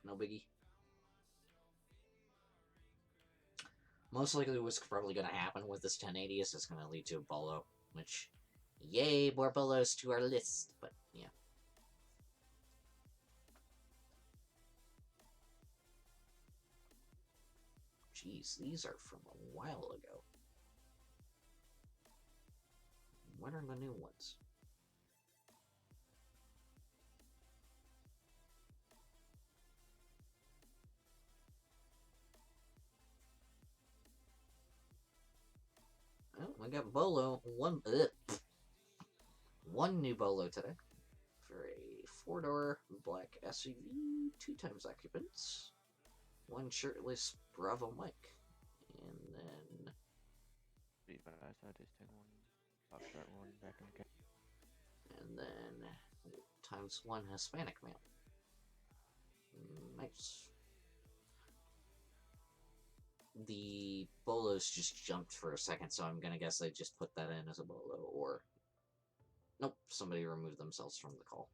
No biggie. Most likely what's probably going to happen with this 1080 is it's going to lead to a bolo, which, yay, more bolos to our list, but yeah. Jeez, these are from a while ago. When are the new ones? Oh, I got bolo. One new bolo today for a 4-door black SUV, 2 times occupants, 1 shirtless Bravo Mike, and then Be fast, I just did one. Pop that one back in the cab. and then ×1 Hispanic male. Nice. The bolos just jumped for a second, so I'm gonna guess they just put that in as a bolo, or nope, somebody removed themselves from the call.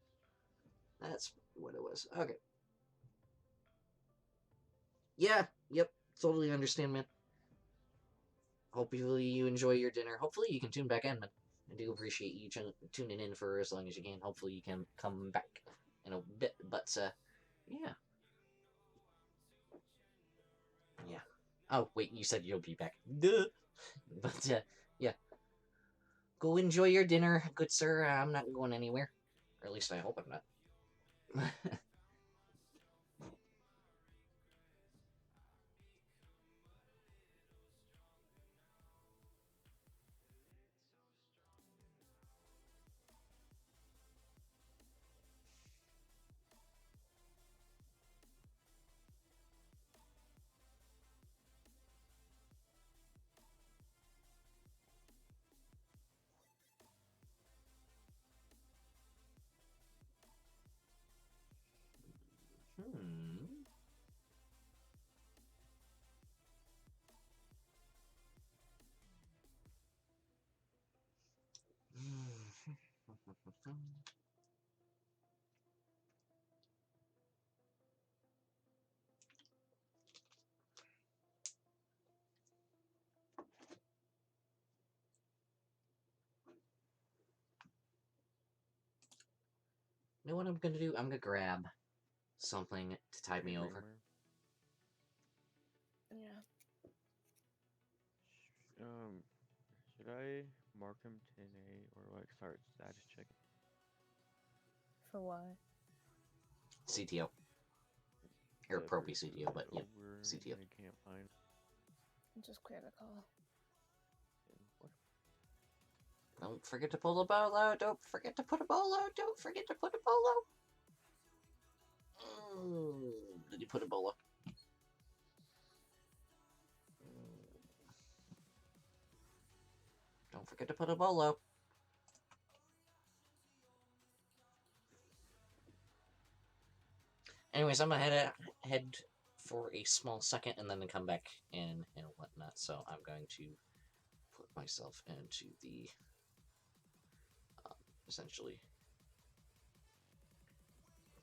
That's what it was. Okay. Yeah, yep, totally understand, man. Hopefully you enjoy your dinner. Hopefully you can tune back in, man. I do appreciate you tuning in for as long as you can. Hopefully you can come back in a bit, but, yeah. Yeah. Oh, wait, you said you'll be back. Duh! But, yeah. Go enjoy your dinner, good sir. I'm not going anywhere. Or at least I hope I'm not. You know what I'm gonna do? I'm gonna grab something to tide me over. Yeah. Should I mark him 10A or like start status check? For what? CTO. Or Propy CTO, but yeah, CTO. I can't find. Just clear the call. What? Don't forget to pull a bolo. Don't forget to put a bolo. Don't forget to put a bolo. Did you put a bolo? Don't forget to put a bolo. Anyways, I'm gonna head for a small second and then come back in and whatnot. So I'm going to put myself into the essentially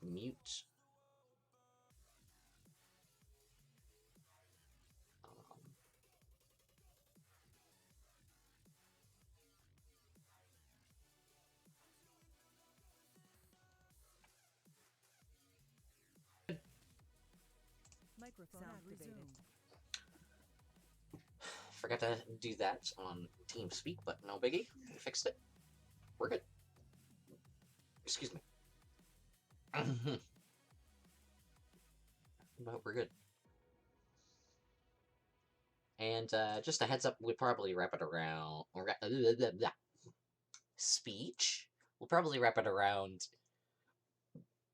mute. Microphone activated. Forgot to do that on TeamSpeak, but no biggie. I fixed it. We're good. Excuse me. But we're good. And just a heads up, we'll probably wrap it around... Speech? We'll probably wrap it around...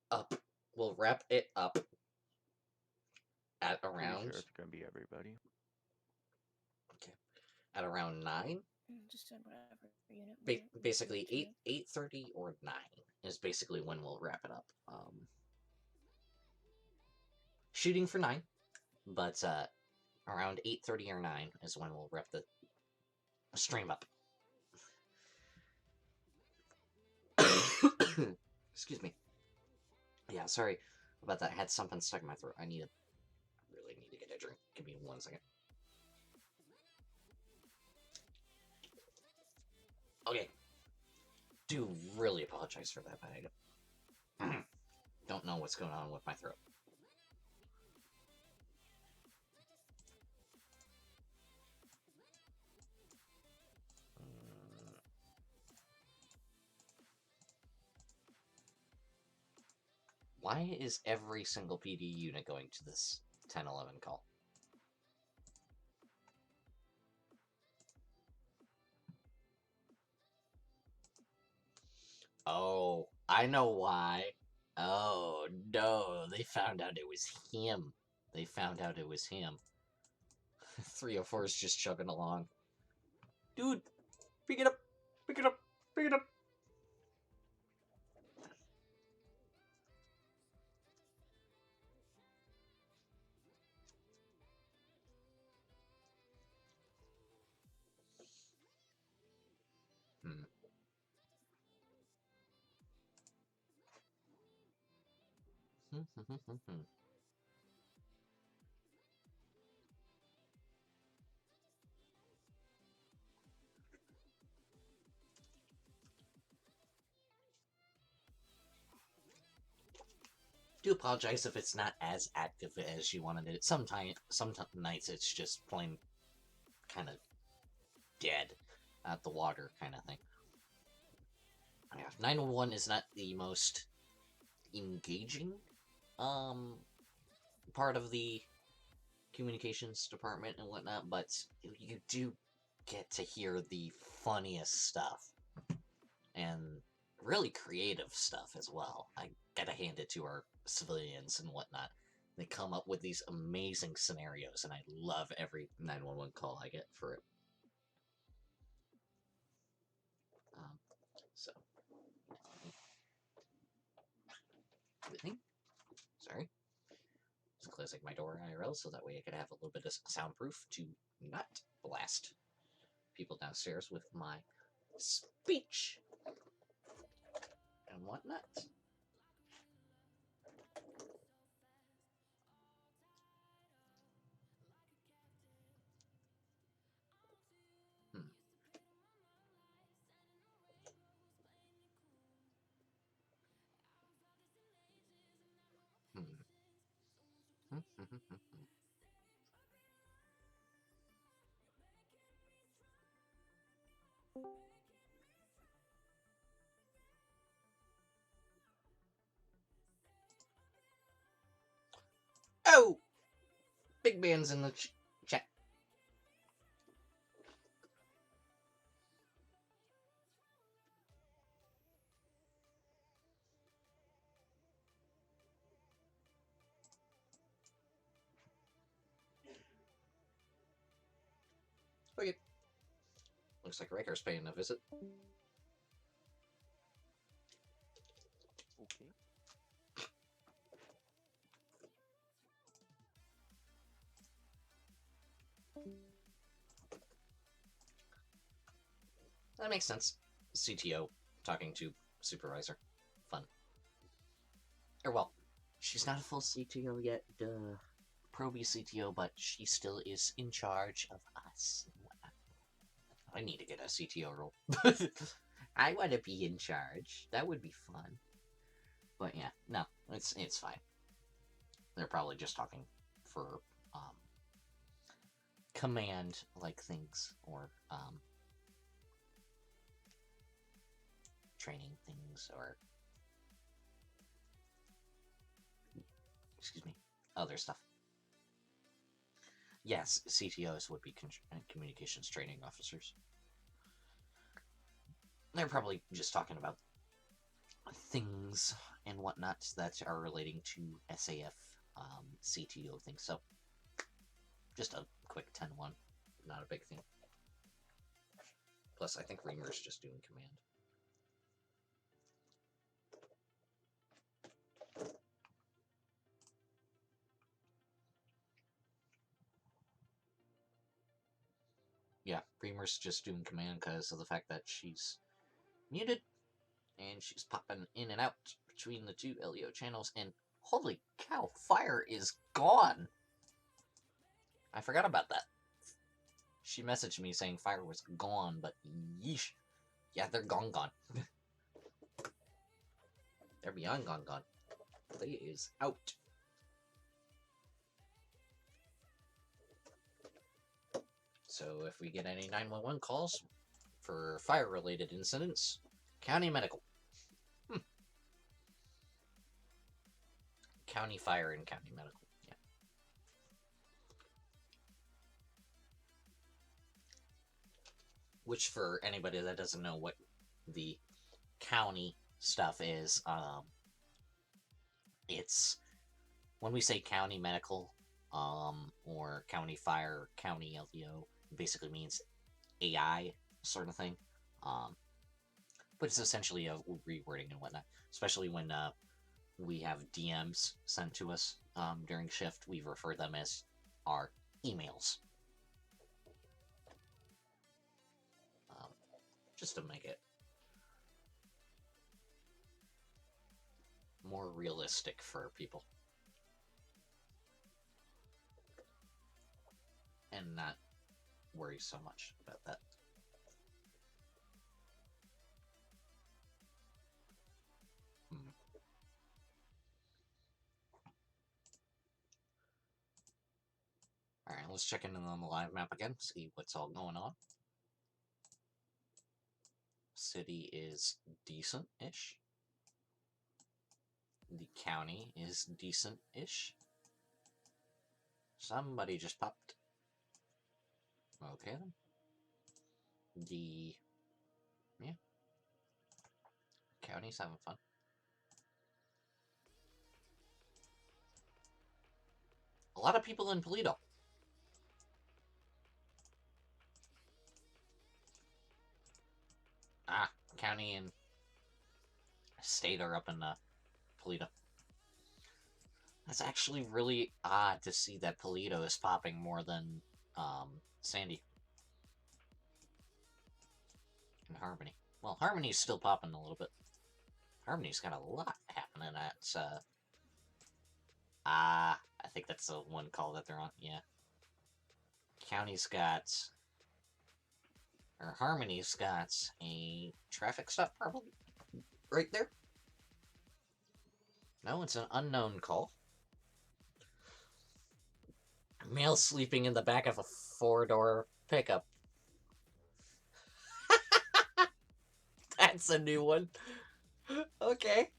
Up. We'll wrap it up at Pretty around... sure it's gonna be everybody. Okay. At around 9? Just on whatever unit. Basically 8:30 or 9 is basically when we'll wrap it up. Shooting for 9, but around 8:30 or 9 is when we'll wrap the stream up. Excuse me. Yeah, sorry about that. I had something stuck in my throat. I really need to get a drink. Give me 1 second. Okay. Do really apologize for that, but I don't know what's going on with my throat. Why is every single PD unit going to this 1011 call? Oh, I know why. Oh, no, they found out it was him. They found out it was him. 304 is just chugging along. Dude, pick it up, pick it up, pick it up. Do apologize if it's not as active as you wanted it. Some nights it's just plain kind of dead at the water kind of thing. Yeah, 911 is not the most engaging part of the communications department and whatnot, but you do get to hear the funniest stuff and really creative stuff as well. I gotta hand it to our civilians and whatnot. They come up with these amazing scenarios, and I love every 911 call I get for it. So, Whitney? Sorry. Just closing my door IRL so that way I could have a little bit of soundproof to not blast people downstairs with my speech and whatnot. Oh! Big man's in the chat. Okay. Looks like Riker's paying a visit. Okay. That makes sense. CTO talking to supervisor. Fun. Or well, she's not a full CTO yet, duh. Proby CTO, but she still is in charge of us. I need to get a CTO role. I want to be in charge. That would be fun. But yeah, no, it's fine. They're probably just talking for command-like things, or training things, or excuse me, other stuff. Yes, CTOs would be communications training officers. They're probably just talking about things and whatnot that are relating to SAF CTO things. So, just a quick 10-1, not a big thing. Plus, I think Reamer's just doing command. Yeah, Reamer's just doing command because of the fact that she's muted, and she's popping in and out between the two LEO channels, and holy cow, Fire is gone! I forgot about that. She messaged me saying Fire was gone, but yeesh. Yeah, they're gone. They're beyond gone. They is out. So if we get any 911 calls for fire-related incidents, county medical. County fire and county medical, yeah. Which, for anybody that doesn't know what the county stuff is, it's, when we say county medical, or county fire, county LEO, it basically means AI sort of thing. But it's essentially a rewording and whatnot, especially when we have DMs sent to us during shift. We refer them as our emails. Just to make it more realistic for people. And not worry so much about that. Alright, let's check in on the live map again, see what's all going on. City is decent-ish. The county is decent-ish. Somebody just popped. Okay then. Yeah. County's having fun. A lot of people in Toledo. County and state are up in Toledo. That's actually really odd to see that Toledo is popping more than Sandy and Harmony. Well, Harmony's still popping a little bit. Harmony's got a lot happening at I think that's the one call that they're on, yeah. County's got, or Harmony's got a traffic stop probably right there. No, it's an unknown call. Male sleeping in the back of a 4-door pickup. That's a new one. Okay.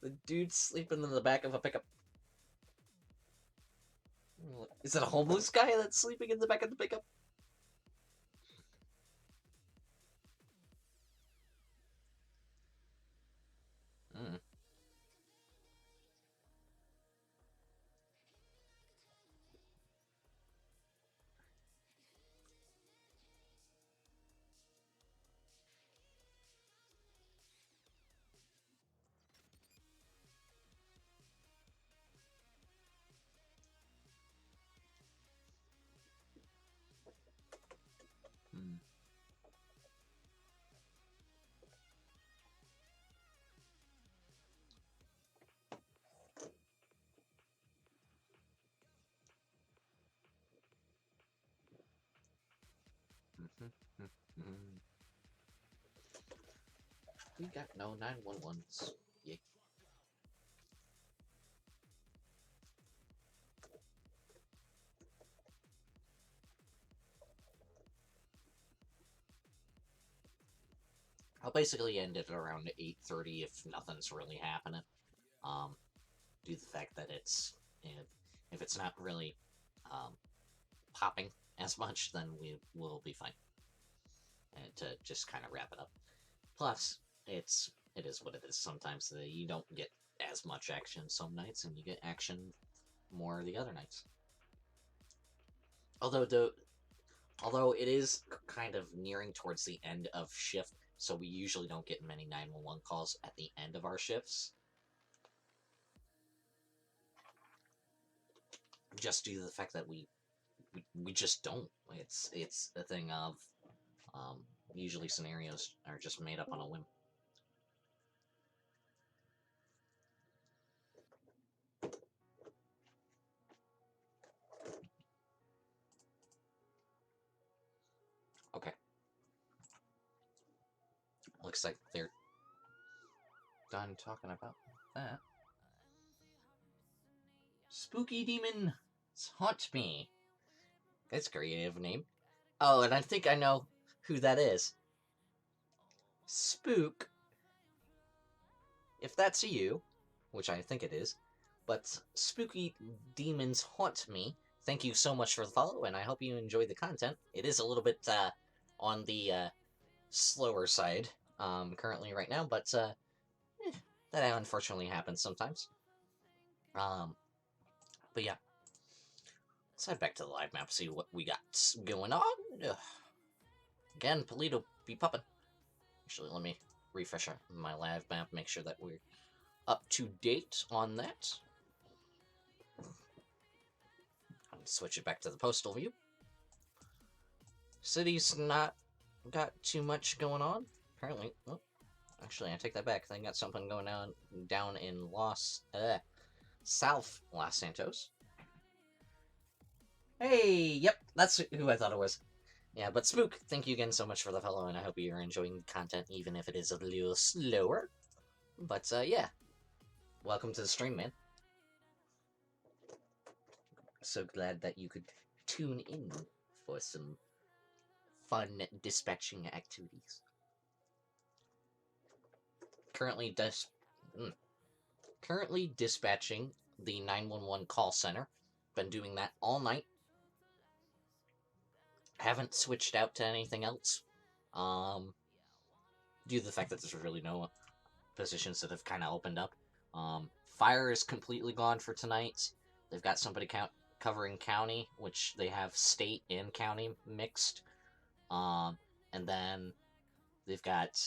The dude's sleeping in the back of a pickup. Is it a homeless guy that's sleeping in the back of the pickup? We got no 911s. Yeah. I'll basically end it around 8:30 if nothing's really happening. Due to the fact that it's if it's not really popping as much, then we will be fine. And to just kind of wrap it up. Plus, it is what it is. Sometimes you don't get as much action some nights, and you get action more the other nights. Although it is kind of nearing towards the end of shift, so we usually don't get many 911 calls at the end of our shifts. Just due to the fact that we just don't. It's a thing of usually scenarios are just made up on a whim. Okay. Looks like they're done talking about that. Spooky Demons Haunt Me. That's a creative name. Oh, and I think I know who that is. Spook. If that's you, which I think it is, but Spooky Demons Haunt Me. Thank you so much for the follow, and I hope you enjoy the content. It is a little bit on the slower side currently right now, but that unfortunately happens sometimes. But yeah, let's head back to the live map, see what we got going on. Again, Polito be poppin'. Actually, let me refresh my live map, make sure that we're up to date on that. Switch it back to the postal view. City's not got too much going on. Apparently, oh, actually, I take that back. They got something going on down in South Los Santos. Hey, yep, that's who I thought it was. Yeah, but Spook, thank you again so much for the follow, and I hope you're enjoying the content, even if it is a little slower. But, yeah. Welcome to the stream, man. So glad that you could tune in for some fun dispatching activities. Currently dispatching the 911 call center. Been doing that all night. Haven't switched out to anything else. Due to the fact that there's really no positions that have kind of opened up. Fire is completely gone for tonight. They've got somebody covering county, which they have state and county mixed. And then they've got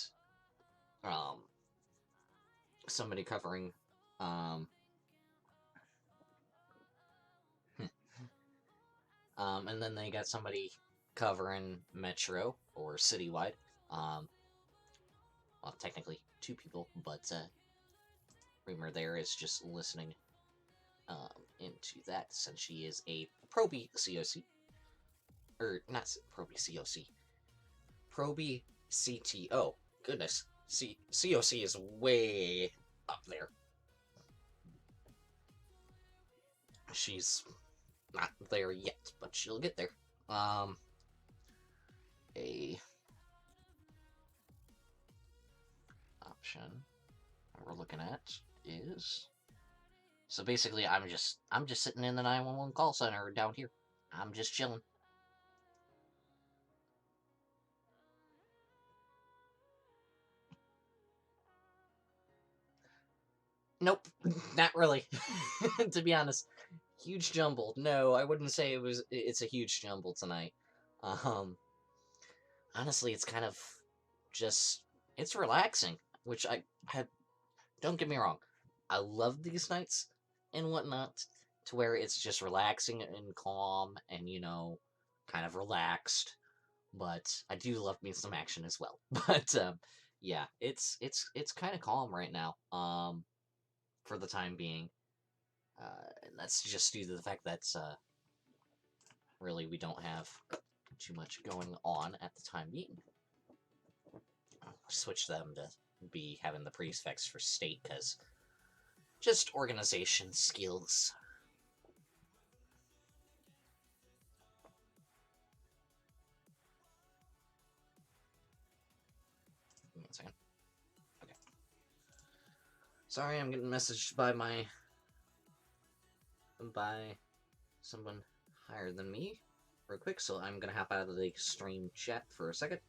somebody covering and then they got somebody covering Metro or citywide. Well, technically 2 people, but Reamer there is just listening into that since she is a Proby COC. Or not Proby COC. Proby CTO. Goodness. COC is way up there. She's not there yet, but she'll get there. A option we're looking at is, so basically I'm just sitting in the 911 call center down here. I'm just chilling. Nope, not really. To be honest, huge jumble. No, I wouldn't say it's a huge jumble tonight. Honestly, it's kind of just, it's relaxing, which don't get me wrong, I love these nights and whatnot, to where it's just relaxing and calm and, you know, kind of relaxed, but I do love me some action as well. But, yeah, it's kind of calm right now, for the time being. And that's just due to the fact that, really we don't have too much going on at the time being. I'll switch them to be having the prefix for state, because just organization skills. 1 second. Okay. Sorry, I'm getting messaged by someone higher than me real quick, so I'm gonna hop out of the stream chat for a second.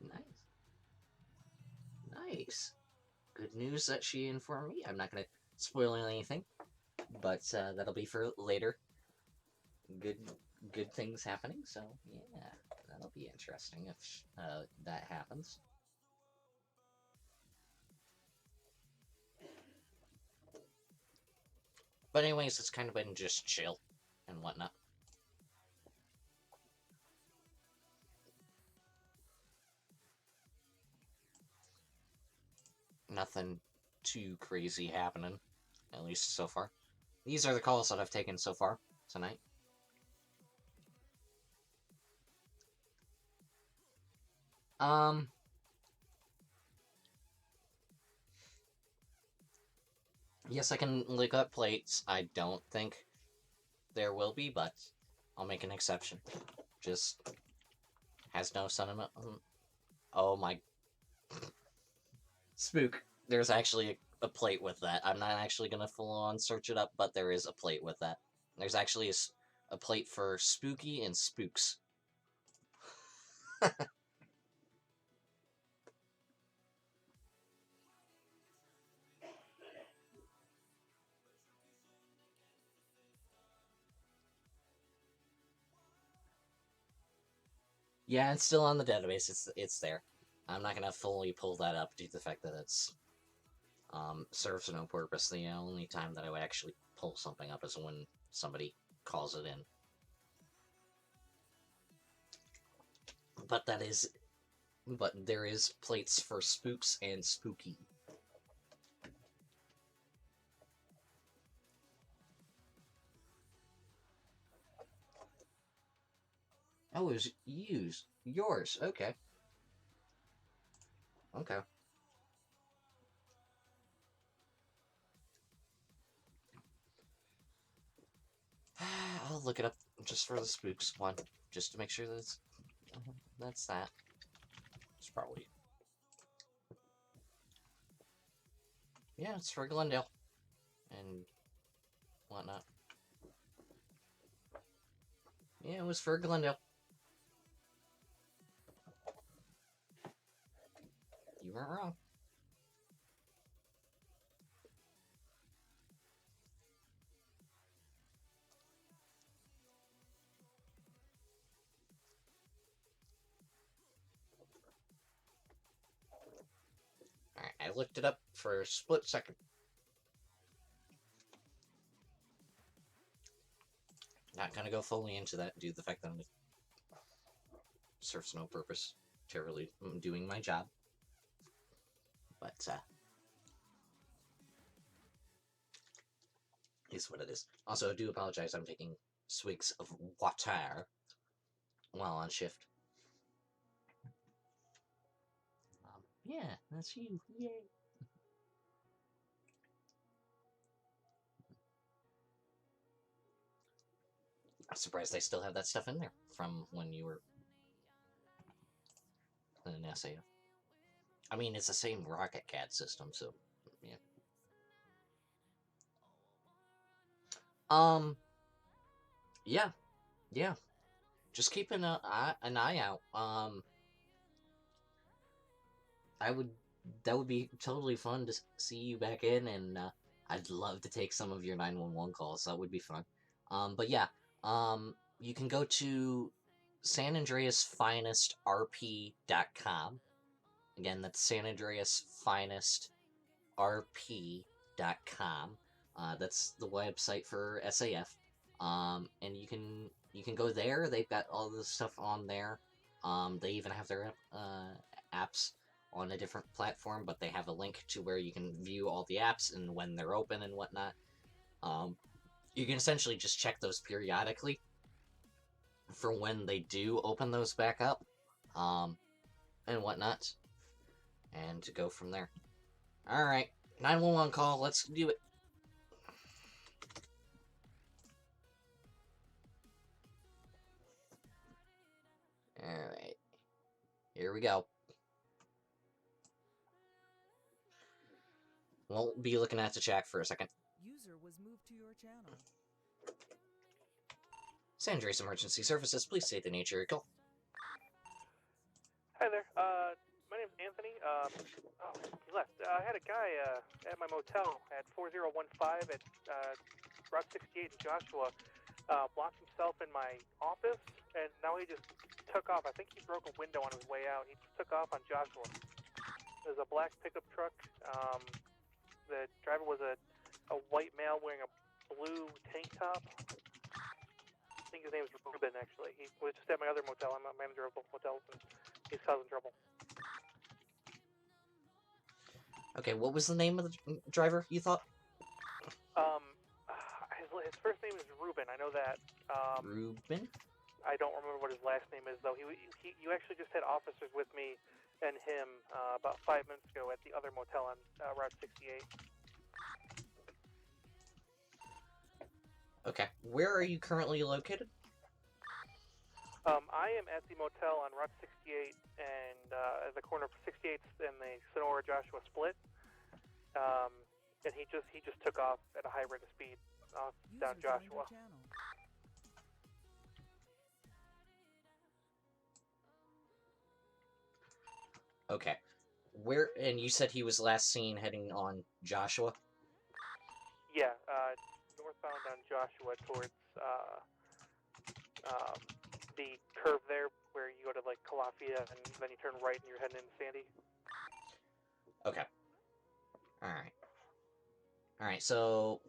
Nice. Nice. Good news that she informed me. I'm not gonna spoil anything, but that'll be for later. Good things happening, so yeah, that'll be interesting if that happens. But anyways, it's kind of been just chill and whatnot. Nothing too crazy happening, at least so far. These are the calls that I've taken so far tonight. Yes, I can look up plates. I don't think there will be, but I'll make an exception. Just has no sentiment. Oh my. Spook. There's actually a plate with that. I'm not actually gonna full on search it up, but there is a plate with that. There's actually a plate for spooky and spooks. Yeah, it's still on the database. It's there. I'm not gonna fully pull that up due to the fact that it's serves no purpose. The only time that I would actually pull something up is when somebody calls it in. But there is plates for spooks and spooky. Oh, it was yours. Okay. Okay. I'll look it up just for the spooks one, just to make sure that that's that. It's probably... Yeah, it's for Glendale. And whatnot. Yeah, it was for Glendale. You weren't wrong. Alright, I looked it up for a split second. Not gonna go fully into that due to the fact that it serves no purpose. Terribly doing my job. But, is what it is. Also, I do apologize, I'm taking swigs of water while on shift. Yeah, that's you. Yay. I'm surprised they still have that stuff in there from when you were in an SAF. I mean, it's the same Rocket Cat system, so, yeah. Yeah. Just keep an eye out. That would be totally fun to see you back in, and I'd love to take some of your 911 calls. That would be fun. But yeah, you can go to San Andreas Finest RP.com. Again, that's San Andreas Finest RP.com. That's the website for SAF. And you can go there. They've got all the stuff on there. They even have their apps on a different platform, but they have a link to where you can view all the apps and when they're open and whatnot. You can essentially just check those periodically for when they do open those back up, and whatnot, and to go from there. Alright, 911 call, let's do it. Alright. Here we go. Won't be looking at the chat for a second. User was moved to your channel. San Andreas Emergency Services, please state the nature of your call. Hi there. My name's Anthony. He left. I had a guy at my motel at 4015 at Route 68 in Joshua blocked himself in my office, and now he just took off. I think he broke a window on his way out. He just took off on Joshua. There's a black pickup truck. The driver was a white male wearing a blue tank top. I think his name is Ruben, actually. He was just at my other motel. I'm a manager of both motels, and he's causing trouble. Okay, what was the name of the driver, you thought? His first name is Ruben. I know that. Ruben? I don't remember what his last name is, though. You actually just had officers with me and him about 5 minutes ago at the other motel on Route 68. Okay, where are you currently located? I am at the motel on Route 68 and at the corner of 68th and the Sonora Joshua split. And he just took off at a high rate of speed down User joined Joshua. your channel. Okay. Where, and you said he was last seen heading on Joshua? Yeah, northbound on Joshua towards the curve there where you go to like Calafia and then you turn right and you're heading into Sandy. Okay. Alright. Alright, so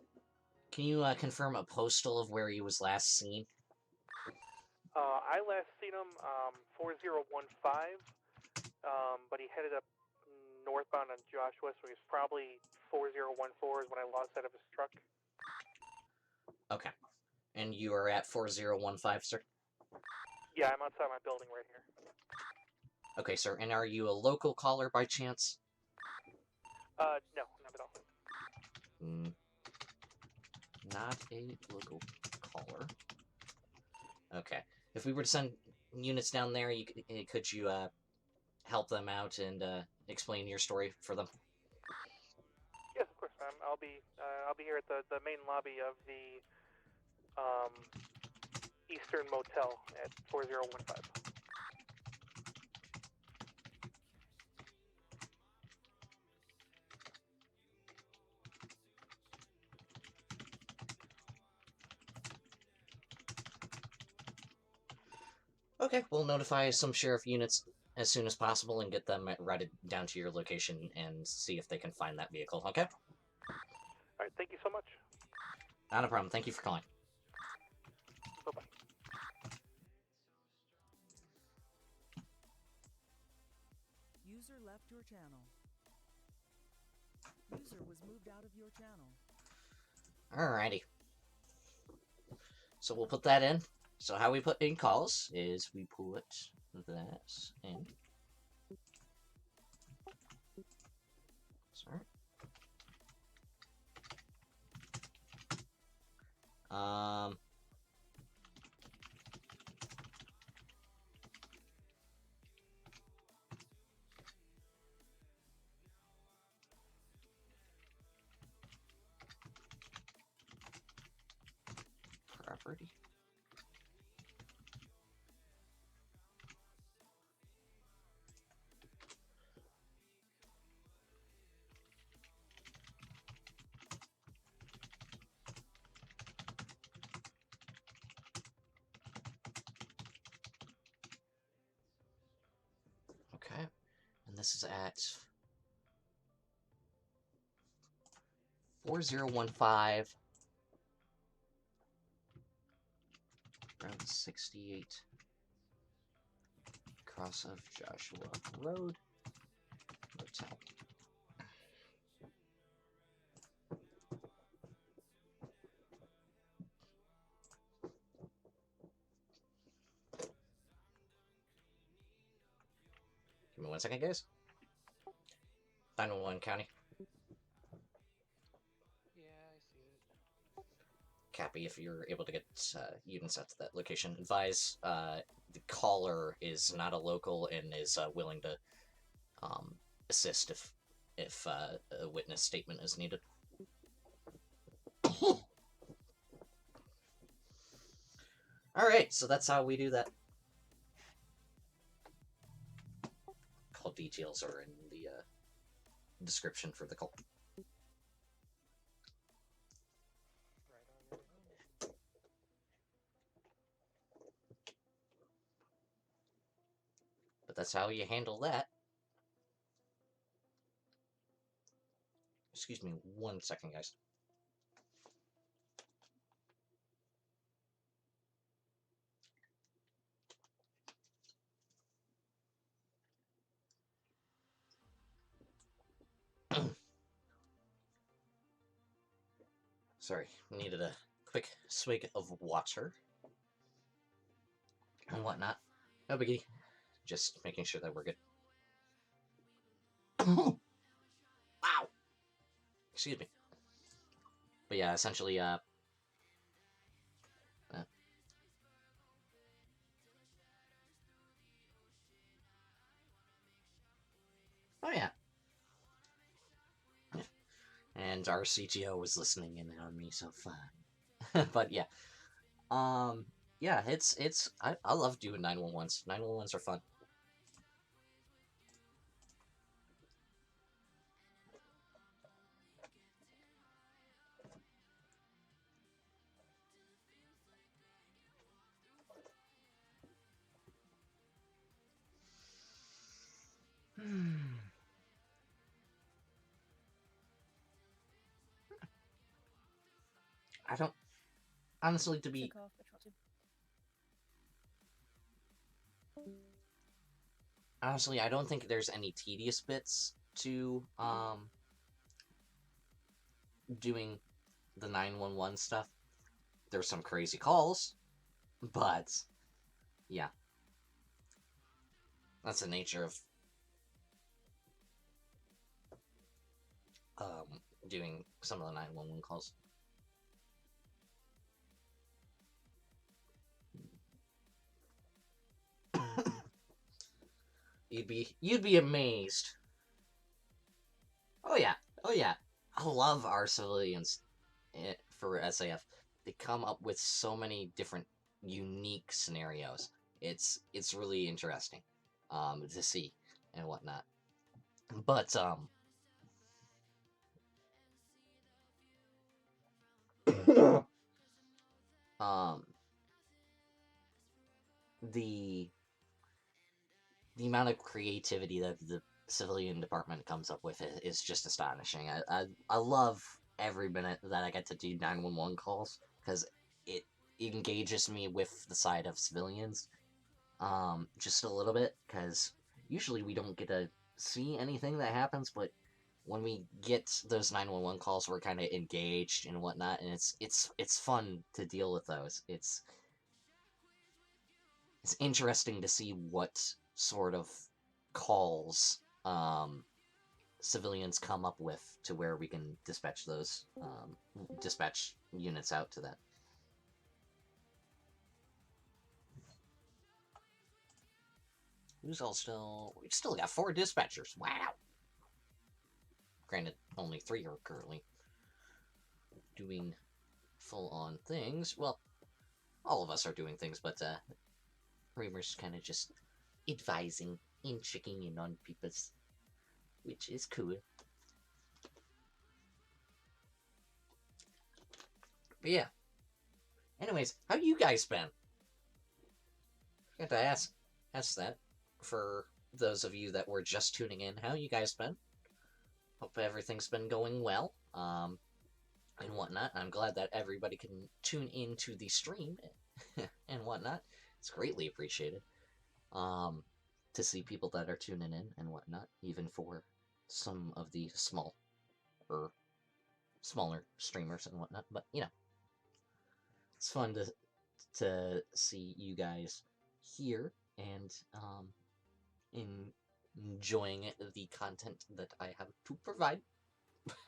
can you confirm a postal of where he was last seen? I last seen him 4015, but he headed up northbound on Joshua, so he's probably 4014 is when I lost sight of his truck. Okay. And you are at 4015, sir? Yeah, I'm outside my building right here. Okay, sir. And are you a local caller by chance? No, not at all. Not a local caller. Okay. If we were to send units down there, could you help them out and explain your story for them? Yes, of course. I'll be here at the main lobby of the Eastern Motel at 4015. Okay, we'll notify some sheriff units as soon as possible and get them routed down to your location and see if they can find that vehicle, okay? Alright, thank you so much. Not a problem. Thank you for calling. Bye-bye. User left your channel. User was moved out of your channel. Alrighty. So we'll put that in. So how we put in calls is we put that in. Sorry. Property. Okay, and this is at 4015 Route 68 cross of Joshua Road Motel. Give me 1 second, guys. 911 County. Yeah, I see it. Cappy, if you're able to get units out to that location, advise the caller is not a local and is willing to assist if a witness statement is needed. Alright, so that's how we do that. Call details are in the description for the call. But that's how you handle that. Excuse me 1 second, guys. Sorry, needed a quick swig of water and whatnot. No biggie. Just making sure that we're good. Wow! Excuse me. But yeah, essentially, oh yeah. And our CTO was listening in on me, so fun. But yeah. Yeah, I love doing 911s. 911s are fun. I don't, honestly, to be, Took off patrol too. honestly, I don't think there's any tedious bits to, doing the 911 stuff. There's some crazy calls, but, yeah. That's the nature of, doing some of the 911 calls. You'd be amazed. Oh yeah, oh yeah. I love our civilians for SAF. They come up with so many different unique scenarios. It's really interesting to see and whatnot. But the amount of creativity that the civilian department comes up with is just astonishing. I love every minute that I get to do 911 calls because it engages me with the side of civilians just a little bit, because usually we don't get to see anything that happens, but when we get those 911 calls, we're kind of engaged and whatnot, and it's fun to deal with those. It's interesting to see what sort of calls civilians come up with to where we can dispatch those dispatch units out to that. Who's all still? We've still got 4 dispatchers. Wow. Granted, only 3 are currently doing full-on things. Well, all of us are doing things, but Reamer's kind of just advising and checking in on people's, which is cool. But yeah. Anyways, how you guys been? I got to ask that for those of you that were just tuning in. How you guys been? Hope everything's been going well. And whatnot. I'm glad that everybody can tune into the stream and whatnot. It's greatly appreciated. To see people that are tuning in and whatnot, even for some of the smaller streamers and whatnot. But you know, it's fun to see you guys here and enjoying the content that I have to provide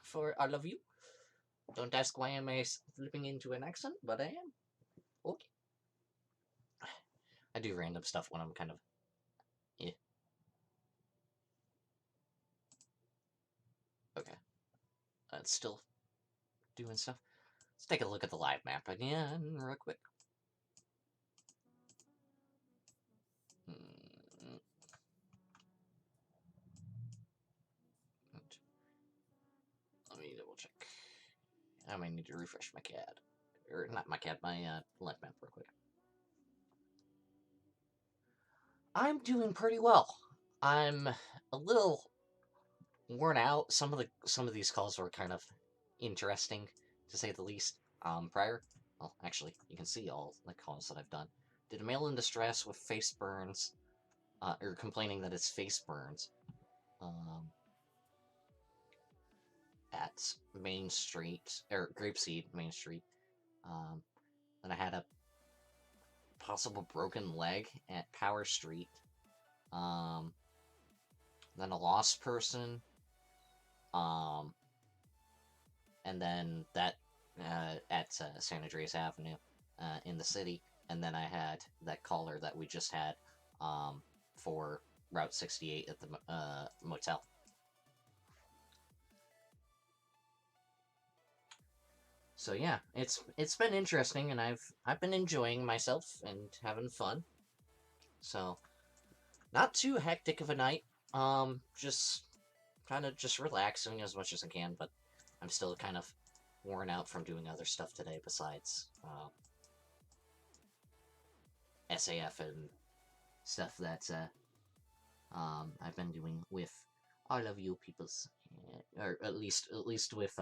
for all of you. Don't ask why am I slipping into an accent, but I am. Okay. I do random stuff when I'm kind of... yeah. Okay. It's still doing stuff. Let's take a look at the live map again, real quick. Let me double check. I might need to refresh my CAD. Or, not my CAD, my live map real quick. I'm doing pretty well. I'm a little worn out. Some of these calls were kind of interesting, to say the least. Prior, well, actually, you can see all the calls that I've done. Did a male in distress with face burns, or complaining that his face burns, at Main Street, or Grapeseed Main Street. Then I had a possible broken leg at Power Street. Then a lost person. And then that at San Andreas Avenue in the city. And then I had that caller that we just had for Route 68 at the motel. So yeah, it's been interesting, and I've been enjoying myself and having fun. So not too hectic of a night. Just kind of just relaxing as much as I can, but I'm still kind of worn out from doing other stuff today besides SAF and stuff that I've been doing with all of you peoples, or at least with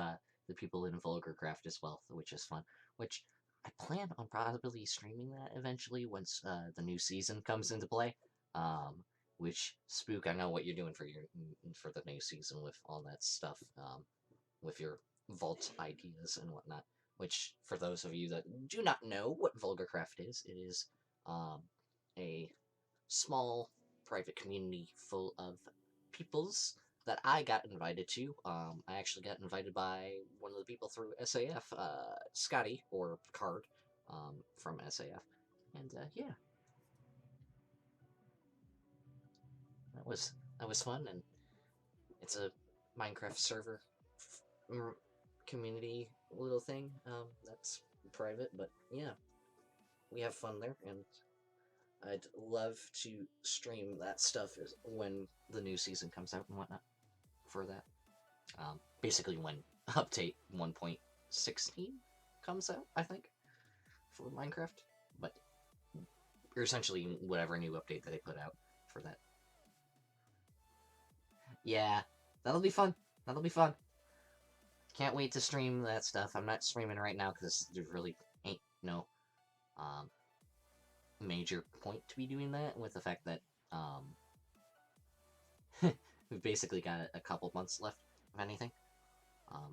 the people in Vulgarcraft as well, which is fun. Which I plan on probably streaming that eventually once the new season comes into play. Which, Spook, I know what you're doing for the new season with all that stuff, with your vault ideas and whatnot. Which, for those of you that do not know what Vulgarcraft is, it is a small private community full of peoples that I got invited to. I actually got invited by one of the people through SAF, Scotty, or Card, from SAF. And, yeah. That was fun, and it's a Minecraft server community little thing, that's private, but yeah. We have fun there, and I'd love to stream that stuff when the new season comes out and whatnot for that. Basically when update 1.16 comes out, I think, for Minecraft. But or essentially whatever new update that they put out for that. Yeah, that'll be fun. That'll be fun. Can't wait to stream that stuff. I'm not streaming right now because there really ain't no major point to be doing that, with the fact that we've basically got a couple months left, if anything.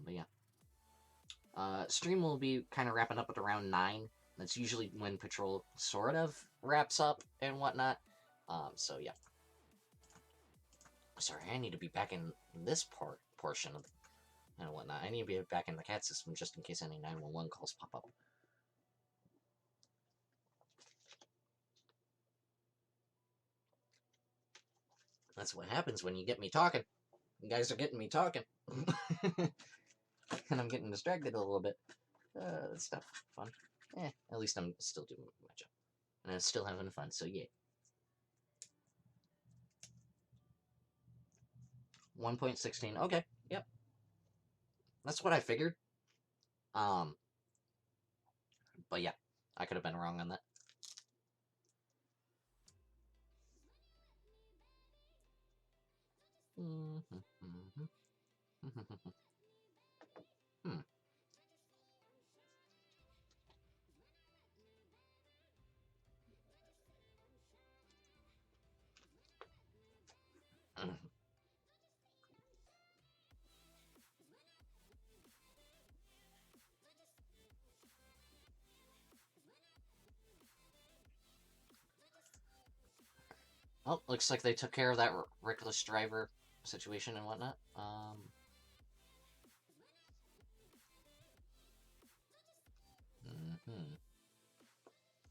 But yeah. Stream will be kind of wrapping up at around 9. That's usually when Patrol sort of wraps up and whatnot. So yeah. Sorry, I need to be back in this portion of and whatnot. I need to be back in the cat system just in case any 911 calls pop up. That's what happens when you get me talking. You guys are getting me talking. And I'm getting distracted a little bit. Stuff. Fun. At least I'm still doing my job. And I'm still having fun, so yeah. 1.16. Okay, yep. That's what I figured. But yeah, I could have been wrong on that. Oh, looks like they took care of that reckless driver situation and whatnot.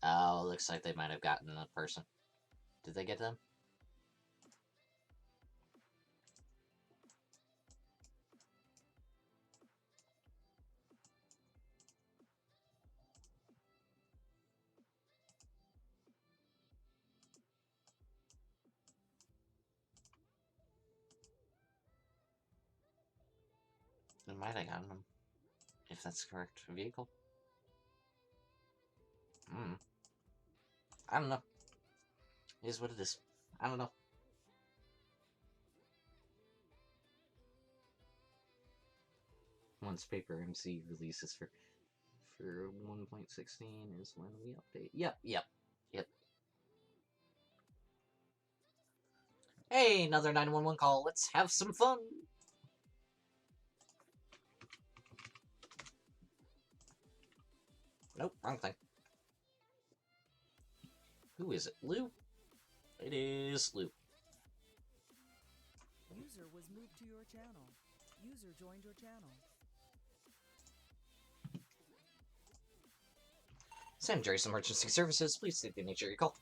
Oh, looks like they might have gotten a person. Did they get them? They might have gotten them, if that's the correct vehicle. Hmm. I don't know. It is what it is. I don't know. Once Paper MC releases for 1.16 is when we update. Yep. Hey, another 911 call. Let's have some fun. Nope, wrong thing. Who is it? Lou? It is Lou. User was moved to your channel. User joined your channel. San Andreas Emergency Services, please state the nature of your call.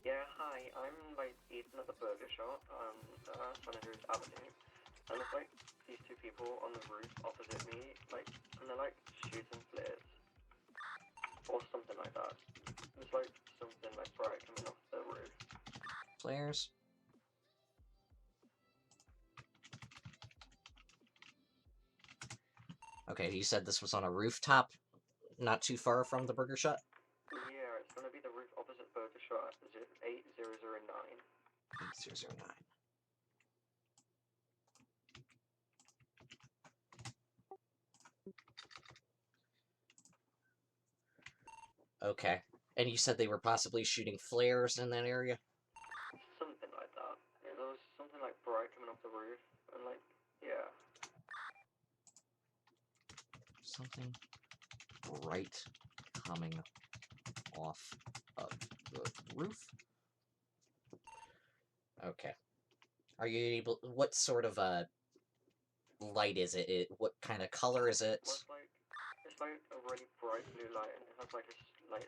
Yeah, hi, I'm like eating at the burger shop on San Andreas Avenue, and there's like these two people on the roof opposite me, like, and they're like shooting flares, or something like that. There's like something like bright coming off the roof. Flares. Okay, you said this was on a rooftop, not too far from the burger shop? Yeah, it's gonna be the roof opposite burger shop, 8009. 8009. Okay. And you said they were possibly shooting flares in that area? Something like that. Yeah, there was something like bright coming off the roof, and like, yeah. Something bright coming off of the roof? Okay. Are you able... What sort of, light is it? What kind of color is it? Well, it's like a really bright blue light, and it has like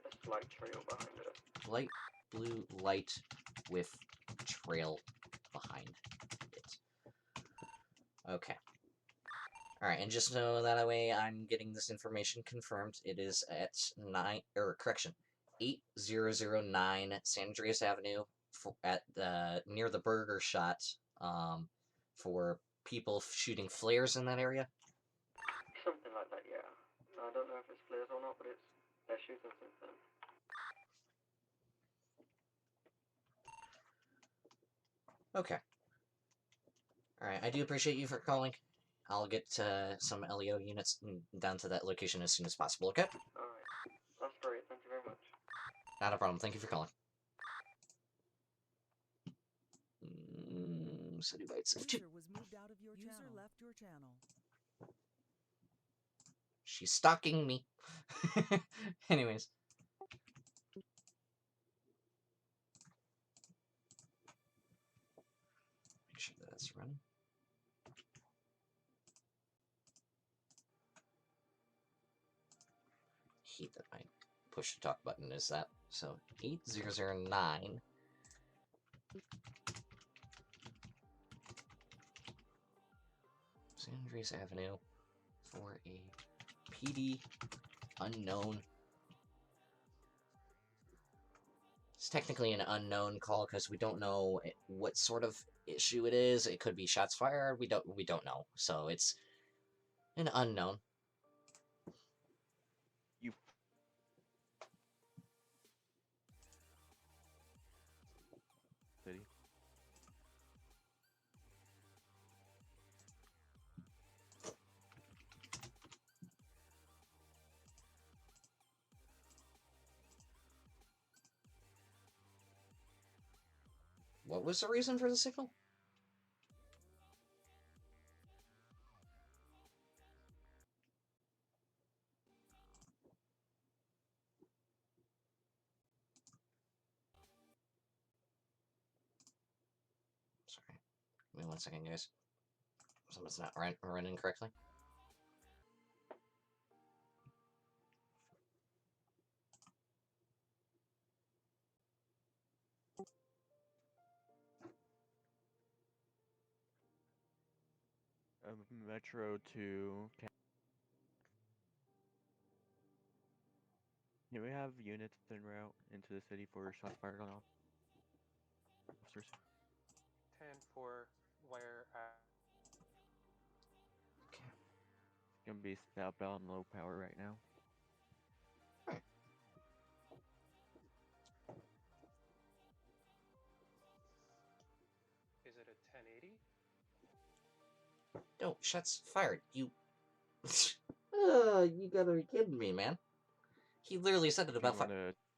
a slight trail behind it. Light blue light with trail behind it. Okay. Alright, and just know that way I'm getting this information confirmed. It is at 8009 San Andreas Avenue at near the burger shot for people shooting flares in that area. Something like that, yeah. I don't know if it's flares or not, but they're shooting something. Okay. Alright, I do appreciate you for calling. I'll get some LEO units down to that location as soon as possible, okay? Alright. That's great, thank you very much. Not a problem, thank you for calling. City Bites of 2. User was moved out of your channel. User left your channel. She's stalking me. Anyways. Make sure that's running. Hate that my push to talk button is that. So 8009. San Andreas Avenue for a PD unknown. It's technically an unknown call because we don't know what sort of issue it is. It could be shots fired. We don't know. So it's an unknown. You. City. What was the reason for the signal? Sorry. Give me 1 second, guys. Something's not running correctly. Metro to. Do we have units en route into the city for shots fired on officers? 10-4, where It's gonna be southbound low power right now. is it a 1080? No, shots fired. You. You gotta be kidding me, man. He literally said it about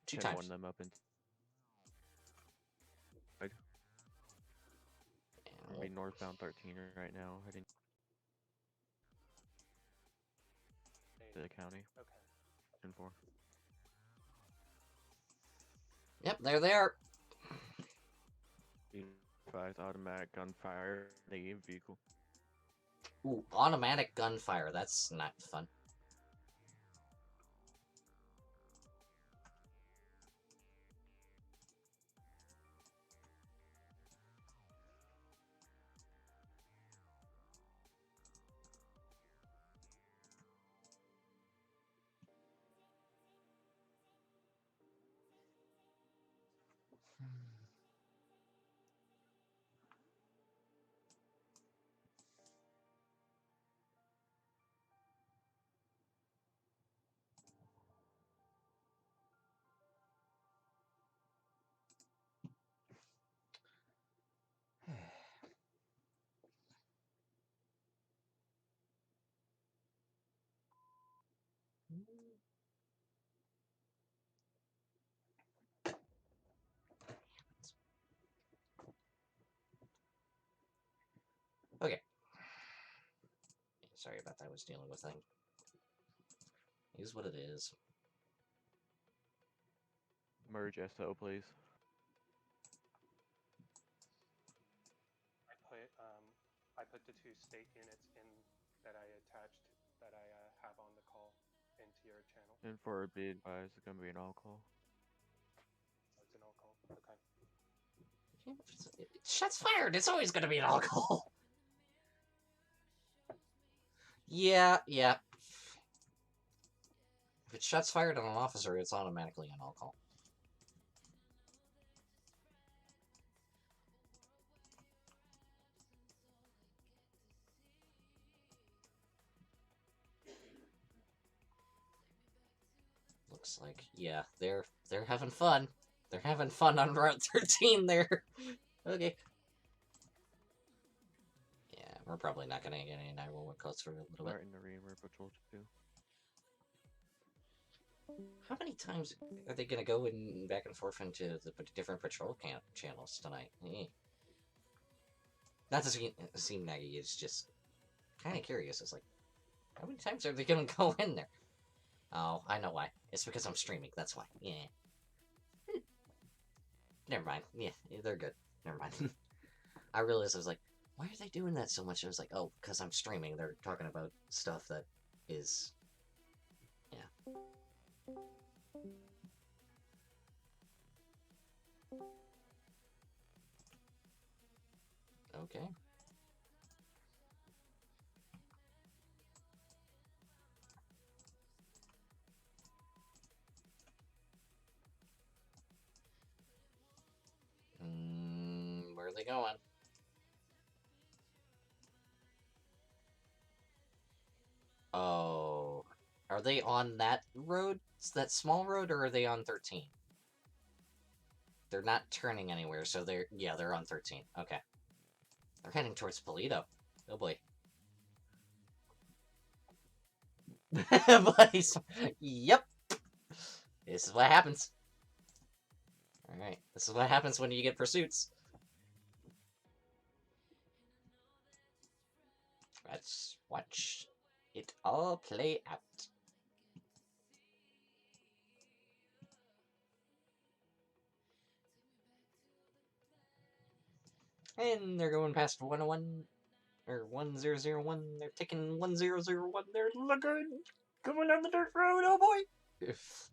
two times. Them up and be northbound 13 right now, heading to the county. Okay. 10-4. Yep, there they are. 5 automatic gunfire, the vehicle. Ooh, automatic gunfire. That's not fun. Okay. Sorry about that. I was dealing with thing. It is what it is. Merge SO, please. I put the 2 state units in that I attached that I have on the call into your channel. And for be advised, it's gonna be an all call. Oh, it's an all call. Okay. Shots fired. It's always gonna be an all call. Yeah. If it's shots fired on an officer, it's automatically an all call. Looks like, yeah, they're having fun. They're having fun on Route 13 there. Okay. Yeah, we're probably not gonna get any 911 calls for a little bit. Start in the rear patrol too. How many times are they gonna go in back and forth into the different patrol channels tonight? Not to seem naggy, it's just kind of curious. It's like, how many times are they gonna go in there? Oh, I know why. It's because I'm streaming, that's why. Yeah. Never mind. Yeah, they're good. Never mind. I realized, I was like, why are they doing that so much? I was like, oh, because I'm streaming. They're talking about stuff that is... Yeah. Okay. Where are they going? Oh. Are they on that road? That small road, or are they on 13? They're not turning anywhere, so they're on 13. Okay. They're heading towards Polito. Oh boy. Yep. This is what happens. Alright. This is what happens when you get pursuits. Let's watch it all play out. And they're going past 101 or 1001. They're taking 1001. They're looking coming down the dirt road. Oh boy! If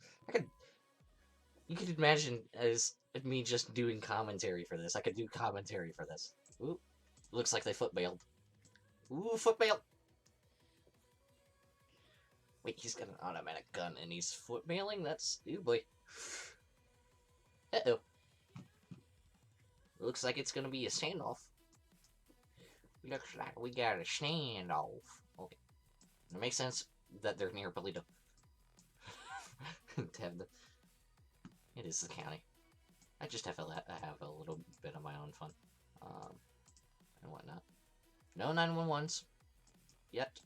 you could imagine as me just doing commentary for this. I could do commentary for this. Ooh, looks like they foot bailed. Ooh, foot mail. Wait, he's got an automatic gun and he's foot mailing? That's... Ooh, boy. Uh-oh. Looks like it's gonna be a standoff. Looks like we got a standoff. Okay. It makes sense that they're near Polito. To have the... It is the county. I just have to have a little bit of my own fun. And whatnot. No 911s. Yet.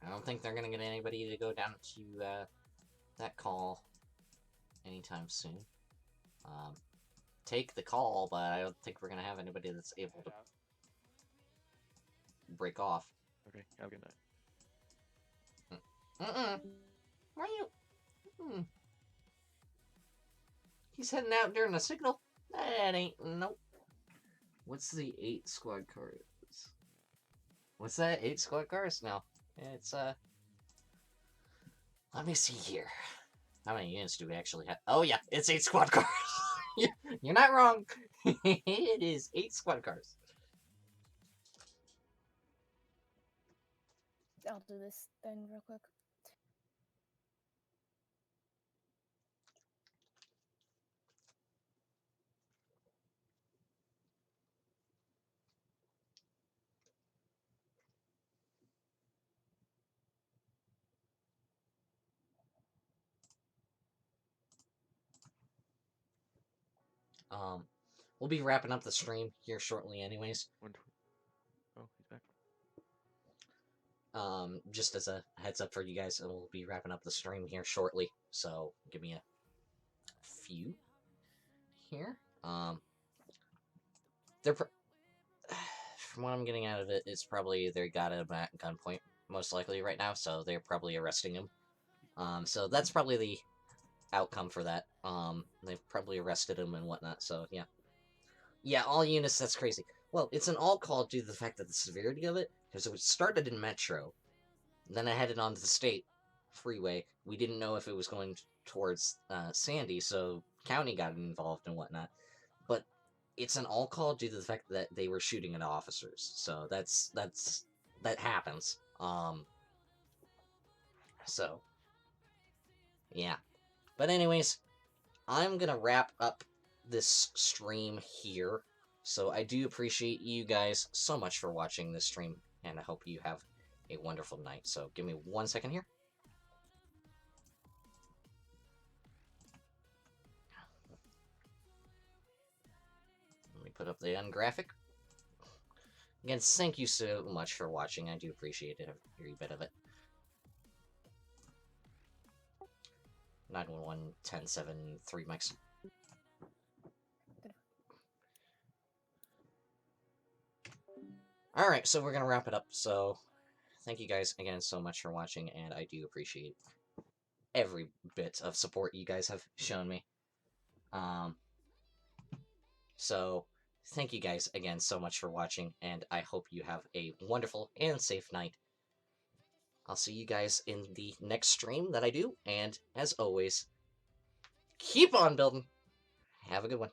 I don't think they're gonna get anybody to go down to, that call anytime soon. Take the call, but I don't think we're gonna have anybody that's able to break off. Okay, have a good night. Why you? He's heading out during the signal. That ain't nope. What's the 8 squad cars? What's that? 8 squad cars? No, it's Let me see here. How many units do we actually have? Oh yeah, it's 8 squad cars. You're not wrong. It is 8 squad cars. I'll do this then real quick. We'll be wrapping up the stream here shortly anyways. Oh, he's back. Just as a heads up for you guys, we'll be wrapping up the stream here shortly, so give me a few here. They're from what I'm getting out of it, it's probably they got him at gunpoint, most likely right now, so they're probably arresting him. So that's probably the outcome for that. They've probably arrested him and whatnot, so yeah. Yeah, all units, that's crazy. Well, it's an all call due to the fact that the severity of it, because it started in Metro, then I headed onto the state freeway. We didn't know if it was going towards Sandy, so county got involved and whatnot. But it's an all call due to the fact that they were shooting at officers. So that happens. So yeah. But anyways, I'm gonna wrap up this stream here. So I do appreciate you guys so much for watching this stream, and I hope you have a wonderful night. So give me 1 second here. Let me put up the end graphic. Again, thank you so much for watching. I do appreciate it, every bit of it. 911-1073 mics. Alright, so we're gonna wrap it up. So, thank you guys again so much for watching, and I do appreciate every bit of support you guys have shown me. So, thank you guys again so much for watching, and I hope you have a wonderful and safe night. I'll see you guys in the next stream that I do, and as always, keep on building. Have a good one.